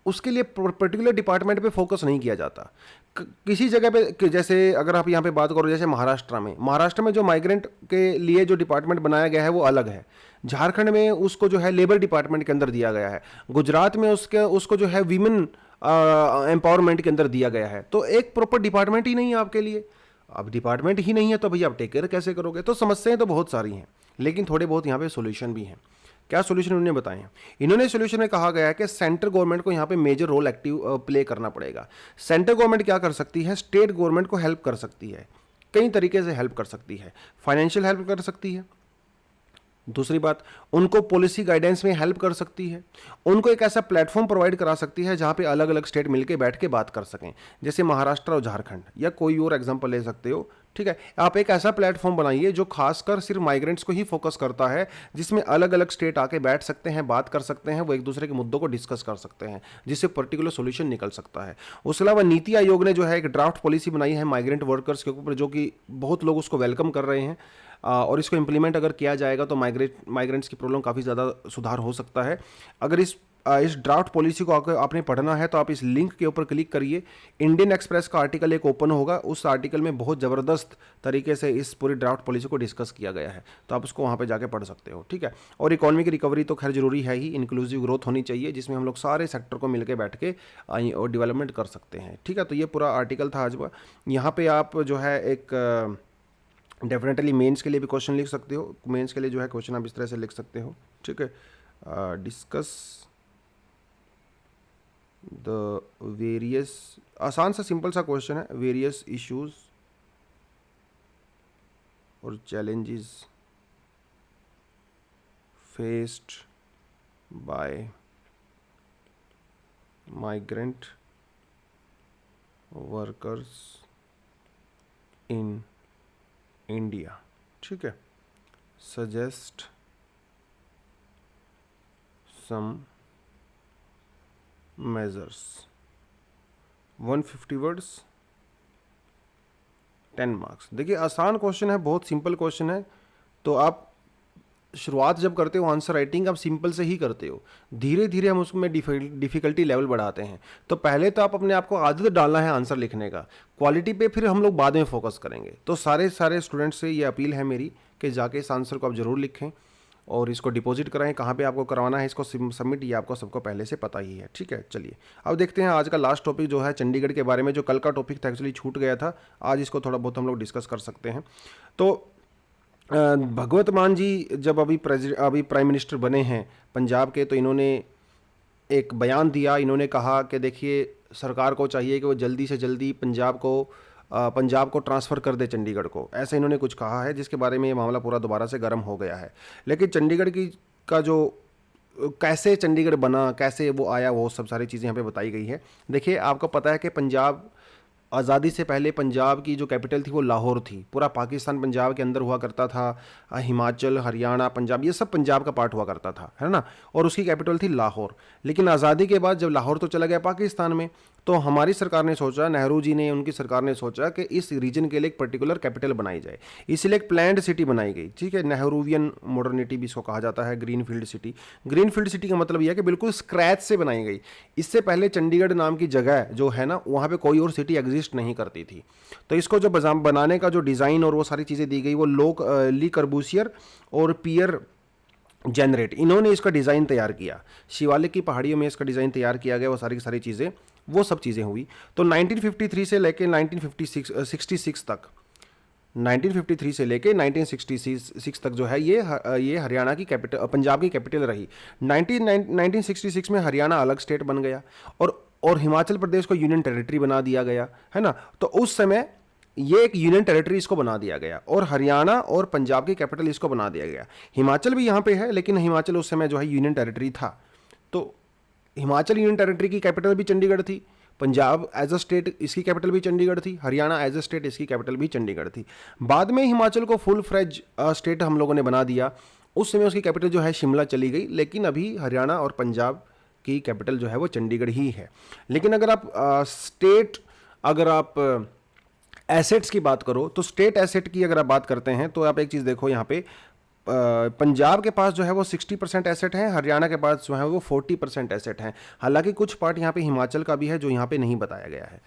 उसके लिए पर्टिकुलर डिपार्टमेंट पे फोकस नहीं किया जाता। किसी जगह पे जैसे अगर आप यहाँ पे बात करो, जैसे महाराष्ट्र में जो माइग्रेंट के लिए जो डिपार्टमेंट बनाया गया है वो अलग है। झारखंड में उसको जो है लेबर डिपार्टमेंट के अंदर दिया गया है। गुजरात में उसको जो है वीमेन एम्पावरमेंट के अंदर दिया गया है। तो एक प्रॉपर डिपार्टमेंट ही नहीं है आपके लिए। अब डिपार्टमेंट ही नहीं है तो भैया आप टेक केयर कैसे करोगे? तो समस्याएं तो बहुत सारी हैं, लेकिन थोड़े बहुत यहाँ पे सोल्यूशन भी हैं। क्या सोल्यूशन उन्होंने बताए हैं? इन्होंने सोल्यूशन में कहा गया है कि सेंट्रल गवर्नमेंट को यहाँ पे मेजर रोल एक्टिव प्ले करना पड़ेगा। सेंट्रल गवर्नमेंट क्या कर सकती है? स्टेट गवर्नमेंट को हेल्प कर सकती है, कई तरीके से हेल्प कर सकती है। फाइनेंशियल हेल्प कर सकती है। दूसरी बात, उनको पॉलिसी गाइडेंस में हेल्प कर सकती है। उनको एक ऐसा प्लेटफॉर्म प्रोवाइड करा सकती है जहाँ पे अलग अलग स्टेट मिलके बैठ के बात कर सकें, जैसे महाराष्ट्र और झारखंड, या कोई और एग्जांपल ले सकते हो। ठीक है, आप एक ऐसा प्लेटफॉर्म बनाइए जो खासकर सिर्फ माइग्रेंट्स को ही फोकस करता है, जिसमें अलग अलग स्टेट आके बैठ सकते हैं, बात कर सकते हैं, वो एक दूसरे के मुद्दों को डिस्कस कर सकते हैं, जिससे पर्टिकुलर सोल्यूशन निकल सकता है। उसके अलावा नीति आयोग ने जो है एक ड्राफ्ट पॉलिसी बनाई है माइग्रेंट वर्कर्स के ऊपर, जो कि बहुत लोग उसको वेलकम कर रहे हैं। और इसको इम्प्लीमेंट अगर किया जाएगा तो माइग्रेंट्स की प्रॉब्लम काफ़ी ज़्यादा सुधार हो सकता है। अगर इस ड्राफ्ट पॉलिसी को आपने पढ़ना है तो आप इस लिंक के ऊपर क्लिक करिए। इंडियन एक्सप्रेस का आर्टिकल एक ओपन होगा, उस आर्टिकल में बहुत ज़बरदस्त तरीके से इस पूरी ड्राफ्ट पॉलिसी को डिस्कस किया गया है, तो आप उसको वहाँ पे जाके पढ़ सकते हो। ठीक है, और इकोनॉमी की रिकवरी तो खैर जरूरी है ही, इंक्लूसिव ग्रोथ होनी चाहिए, जिसमें हम लोग सारे सेक्टर को मिलकर बैठ के और डेवलपमेंट कर सकते हैं। ठीक है, तो ये पूरा आर्टिकल था आज। यहाँ पे आप जो है एक डेफिनेटली मेंस के लिए भी क्वेश्चन लिख सकते हो। मेंस के लिए जो है क्वेश्चन आप इस तरह से लिख सकते हो। ठीक है, डिस्कस द वेरियस, आसान सा सिंपल सा क्वेश्चन है, वेरियस इश्यूज और challenges faced by migrant workers in India. ठीक है, suggest some measures, 150 words, 10 marks. देखिए आसान क्वेश्चन है, बहुत सिंपल क्वेश्चन है। तो आप शुरुआत जब करते हो आंसर राइटिंग, आप सिंपल से ही करते हो, धीरे धीरे हम उसमें डिफ़िकल्टी लेवल बढ़ाते हैं। तो पहले तो आप अपने आप को आदत डालना है आंसर लिखने का, क्वालिटी पे फिर हम लोग बाद में फोकस करेंगे। तो सारे स्टूडेंट्स से ये अपील है मेरी कि जाके इस आंसर को आप ज़रूर लिखें और इसको डिपॉजिट कराएं। कहाँ पे आपको करवाना है इसको सबमिट, ये आपको सबको पहले से पता ही है। ठीक है, चलिए अब देखते हैं आज का लास्ट टॉपिक जो है चंडीगढ़ के बारे में। जो कल का टॉपिक था एक्चुअली छूट गया था, आज इसको थोड़ा बहुत हम लोग डिस्कस कर सकते हैं। तो भगवत मान जी जब अभी प्राइम मिनिस्टर बने हैं पंजाब के, तो इन्होंने एक बयान दिया। इन्होंने कहा कि देखिए सरकार को चाहिए कि वो जल्दी से जल्दी पंजाब को ट्रांसफ़र कर दे चंडीगढ़ को, ऐसा इन्होंने कुछ कहा है, जिसके बारे में ये मामला पूरा दोबारा से गर्म हो गया है। लेकिन चंडीगढ़ का जो कैसे चंडीगढ़ बना, कैसे वो आया, वो सब सारी चीज़ें यहाँ पे बताई गई है। देखिए आपको पता है कि पंजाब आज़ादी से पहले पंजाब की जो कैपिटल थी वो लाहौर थी। पूरा पाकिस्तान पंजाब के अंदर हुआ करता था, हिमाचल, हरियाणा, पंजाब, ये सब पंजाब का पार्ट हुआ करता था, है ना। और उसकी कैपिटल थी लाहौर। लेकिन आज़ादी के बाद जब लाहौर तो चला गया पाकिस्तान में, तो हमारी सरकार ने सोचा, नेहरू जी ने, उनकी सरकार ने सोचा कि इस रीजन के लिए एक पर्टिकुलर कैपिटल बनाई जाए। इसलिए एक प्लैंड सिटी बनाई गई। ठीक है, नेहरूवियन मॉडर्निटी भी इसको कहा जाता है, ग्रीनफील्ड सिटी। ग्रीनफील्ड सिटी का मतलब यह है कि बिल्कुल स्क्रैच से बनाई गई। इससे पहले चंडीगढ़ नाम की जगह जो है ना, वहाँ पे कोई और सिटी एग्जिस्ट नहीं करती थी। तो इसको जो बनाने का जो डिज़ाइन और वो सारी चीज़ें दी गई, वो ली कर्बूसियर और पियर जेनरेट, इन्होंने इसका डिज़ाइन तैयार किया। शिवालिक की पहाड़ियों में इसका डिज़ाइन तैयार किया गया, वो सारी की सारी चीज़ें, वो सब चीज़ें हुई। तो 1953 से लेके 1966 तक, 1953 से लेके 1966 तक जो है ये हरियाणा की कैपिटल, पंजाब की कैपिटल रही। 1966 में हरियाणा अलग स्टेट बन गया और हिमाचल प्रदेश को यूनियन टेरिटरी बना दिया गया, है ना। तो उस समय ये एक यूनियन टेरिटरी इसको बना दिया गया और हरियाणा और पंजाब की कैपिटल इसको बना दिया गया। हिमाचल भी यहाँ पे है, लेकिन हिमाचल उस समय जो है यूनियन टेरिटरी था। तो हिमाचल यूनियन टेरिटरी की कैपिटल भी चंडीगढ़ थी, पंजाब एज अ स्टेट इसकी कैपिटल भी चंडीगढ़ थी, हरियाणा एज अ स्टेट इसकी कैपिटल भी चंडीगढ़ थी। बाद में हिमाचल को फुल फ्लेज स्टेट हम लोगों ने बना दिया उस समय उसकी कैपिटल जो है शिमला चली गई, लेकिन अभी हरियाणा और पंजाब की कैपिटल जो है वो चंडीगढ़ ही है। लेकिन अगर आप अगर आप एसेट्स की बात करो तो स्टेट एसेट की अगर आप बात करते हैं तो आप एक चीज़ देखो यहाँ पे, पंजाब के पास जो है वो 60% एसेट है, हरियाणा के पास जो है वो 40% एसेट हैं। हालांकि कुछ पार्ट यहाँ पे हिमाचल का भी है जो यहाँ पे नहीं बताया गया है।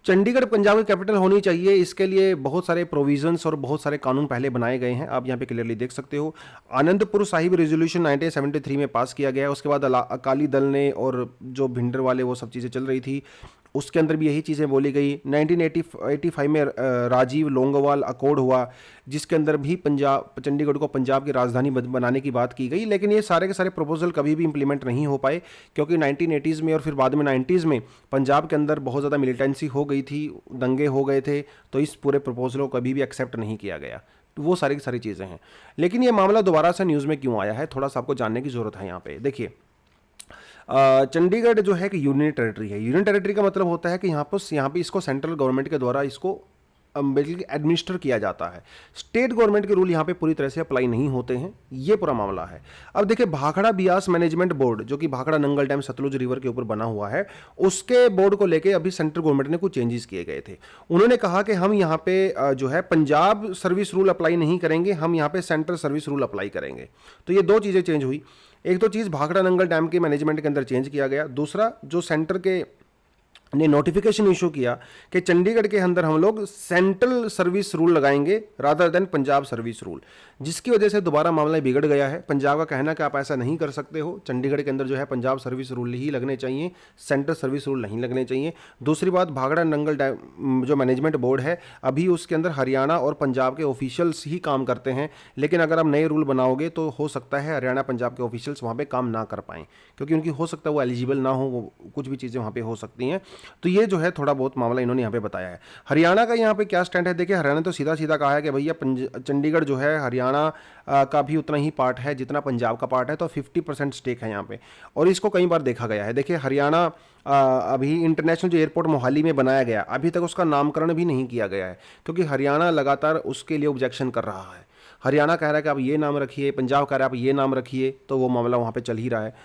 चंडीगढ़ पंजाब की कैपिटल होनी चाहिए, इसके लिए बहुत सारे प्रोविजंस और बहुत सारे कानून पहले बनाए गए हैं, आप यहाँ पे क्लियरली देख सकते हो। आनंदपुर साहिब रेजोल्यूशन 1973 में पास किया गया है। उसके बाद अकाली दल ने और जो भिंडर वाले वो सब चीज़ें चल रही थी, उसके अंदर भी यही चीज़ें बोली गई। 1985 में राजीव लोंगोवाल अकॉर्ड हुआ, जिसके अंदर भी चंडीगढ़ को पंजाब की राजधानी बनाने की बात की गई। लेकिन ये सारे के सारे प्रपोजल कभी भी इंप्लीमेंट नहीं हो पाए, क्योंकि 1980s में और फिर बाद में 90s में पंजाब के अंदर बहुत ज़्यादा मिलिटेंसी हो गई थी, दंगे हो गए थे, तो इस पूरे प्रपोजल को कभी भी एक्सेप्ट नहीं किया गया। तो वो सारी की सारी चीज़ें हैं। लेकिन ये मामला दोबारा से न्यूज़ में क्यों आया है, थोड़ा सा आपको जानने की ज़रूरत है। यहाँ पे देखिए, चंडीगढ़ जो है कि यूनियन टेरिटरी है। यूनियन टेरिटरी का मतलब होता है कि यहाँ पे इसको सेंट्रल गवर्नमेंट के द्वारा इसको बेसिकली एडमिनिस्टर किया जाता है। स्टेट गवर्नमेंट के रूल यहाँ पे पूरी तरह से अप्लाई नहीं होते हैं, ये पूरा मामला है। अब देखिए, भाखड़ा बियास मैनेजमेंट बोर्ड जो कि भाखड़ा नंगल डैम सतलुज रिवर के ऊपर बना हुआ है, उसके बोर्ड को लेके अभी सेंट्रल गवर्नमेंट ने कुछ चेंजेस किए गए थे। उन्होंने कहा कि हम यहाँ पे जो है पंजाब सर्विस रूल अप्लाई नहीं करेंगे, हम यहाँ पे सेंट्रल सर्विस रूल अप्लाई करेंगे। तो ये दो चीज़ें चेंज हुई। एक तो चीज़ भाखड़ा नंगल डैम के मैनेजमेंट के अंदर चेंज किया गया, दूसरा जो सेंटर के ने नोटिफिकेशन इशू किया कि चंडीगढ़ के अंदर हम लोग सेंट्रल सर्विस रूल लगाएंगे rather than Punjab service rule, जिसकी वजह से दोबारा मामला बिगड़ गया है। पंजाब का कहना कि आप ऐसा नहीं कर सकते हो, चंडीगढ़ के अंदर जो है पंजाब सर्विस रूल ही लगने चाहिए, सेंट्रल सर्विस रूल नहीं लगने चाहिए। दूसरी बात, भाखड़ा नंगल डैम जो मैनेजमेंट बोर्ड है, अभी उसके अंदर हरियाणा और पंजाब के ऑफिशियल्स ही काम करते हैं। लेकिन अगर आप नए रूल बनाओगे तो हो सकता है हरियाणा पंजाब के ऑफिशियल्स वहाँ पर काम ना कर पाएँ, क्योंकि उनकी हो सकता है वो एलिजिबल ना हो, वो कुछ भी चीज़ें वहाँ पर हो सकती हैं। तो ये जो है थोड़ा बहुत मामला इन्होंने यहाँ पे बताया है। हरियाणा का यहाँ पे क्या स्टैंड है, देखिए हरियाणा तो सीधा सीधा कहा है कि भैया चंडीगढ़ जो है हरियाणा का भी उतना ही पार्ट है जितना पंजाब का पार्ट है, तो 50% स्टेक है यहाँ पे। और इसको कई बार देखा गया है। देखिए, हरियाणा अभी इंटरनेशनल जो एयरपोर्ट मोहाली में बनाया गया, अभी तक उसका नामकरण भी नहीं किया गया है, क्योंकि हरियाणा लगातार उसके लिए ऑब्जेक्शन कर रहा है। हरियाणा कह रहा है कि आप ये नाम रखिए, पंजाब कह रहा है आप ये नाम रखिए, तो वो मामला वहाँ पर चल ही रहा है।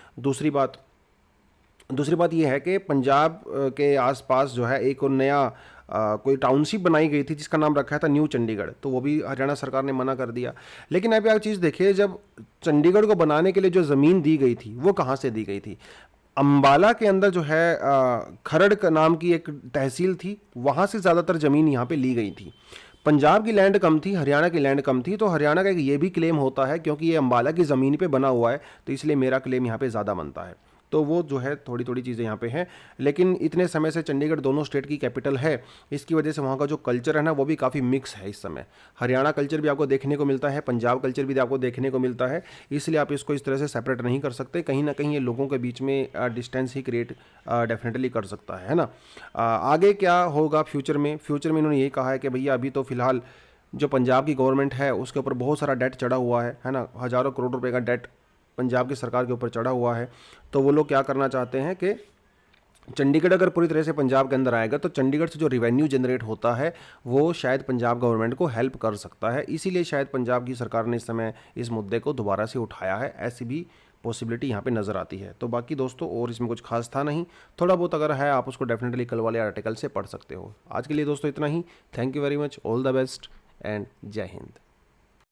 दूसरी बात यह है कि पंजाब के आसपास जो है एक और नया कोई टाउनशिप बनाई गई थी जिसका नाम रखा था न्यू चंडीगढ़, तो वो भी हरियाणा सरकार ने मना कर दिया। लेकिन अभी आप चीज़ देखिए, जब चंडीगढ़ को बनाने के लिए जो ज़मीन दी गई थी वो कहाँ से दी गई थी? अंबाला के अंदर जो है खरड़ का नाम की एक तहसील थी, वहाँ से ज़्यादातर ज़मीन यहाँ पे ली गई थी। पंजाब की लैंड कम थी, हरियाणा की लैंड कम थी, तो हरियाणा का एक ये भी क्लेम होता है, क्योंकि ये अंबाला की ज़मीन पे बना हुआ है, तो इसलिए मेरा क्लेम यहाँ पे ज़्यादा बनता है। तो वो जो है थोड़ी थोड़ी चीज़ें यहाँ पे हैं। लेकिन इतने समय से चंडीगढ़ दोनों स्टेट की कैपिटल है, इसकी वजह से वहाँ का जो कल्चर है ना, वो भी काफ़ी मिक्स है इस समय। हरियाणा कल्चर भी आपको देखने को मिलता है, पंजाब कल्चर भी आपको देखने को मिलता है, इसलिए आप इसको इस तरह से सेपरेट नहीं कर सकते। कहीं ना कहीं ये लोगों के बीच में डिस्टेंस ही क्रिएट डेफिनेटली कर सकता है ना। आगे क्या होगा फ्यूचर में इन्होंने यही कहा है कि भैया अभी तो फिलहाल जो पंजाब की गवर्नमेंट है उसके ऊपर बहुत सारा डेट चढ़ा हुआ है ना, हज़ारों करोड़ रुपए का डेट पंजाब की सरकार के ऊपर चढ़ा हुआ है। तो वो लोग क्या करना चाहते हैं कि चंडीगढ़ अगर पूरी तरह से पंजाब के अंदर आएगा तो चंडीगढ़ से जो रिवेन्यू जनरेट होता है वो शायद पंजाब गवर्नमेंट को हेल्प कर सकता है। इसीलिए शायद पंजाब की सरकार ने इस समय इस मुद्दे को दोबारा से उठाया है, ऐसी भी पॉसिबिलिटी यहाँ पे नज़र आती है। तो बाकी दोस्तों और इसमें कुछ खास था नहीं, थोड़ा बहुत अगर है आप उसको डेफिनेटली कल वाले आर्टिकल से पढ़ सकते हो। आज के लिए दोस्तों इतना ही। Thank you very much, all the best and जय हिंद।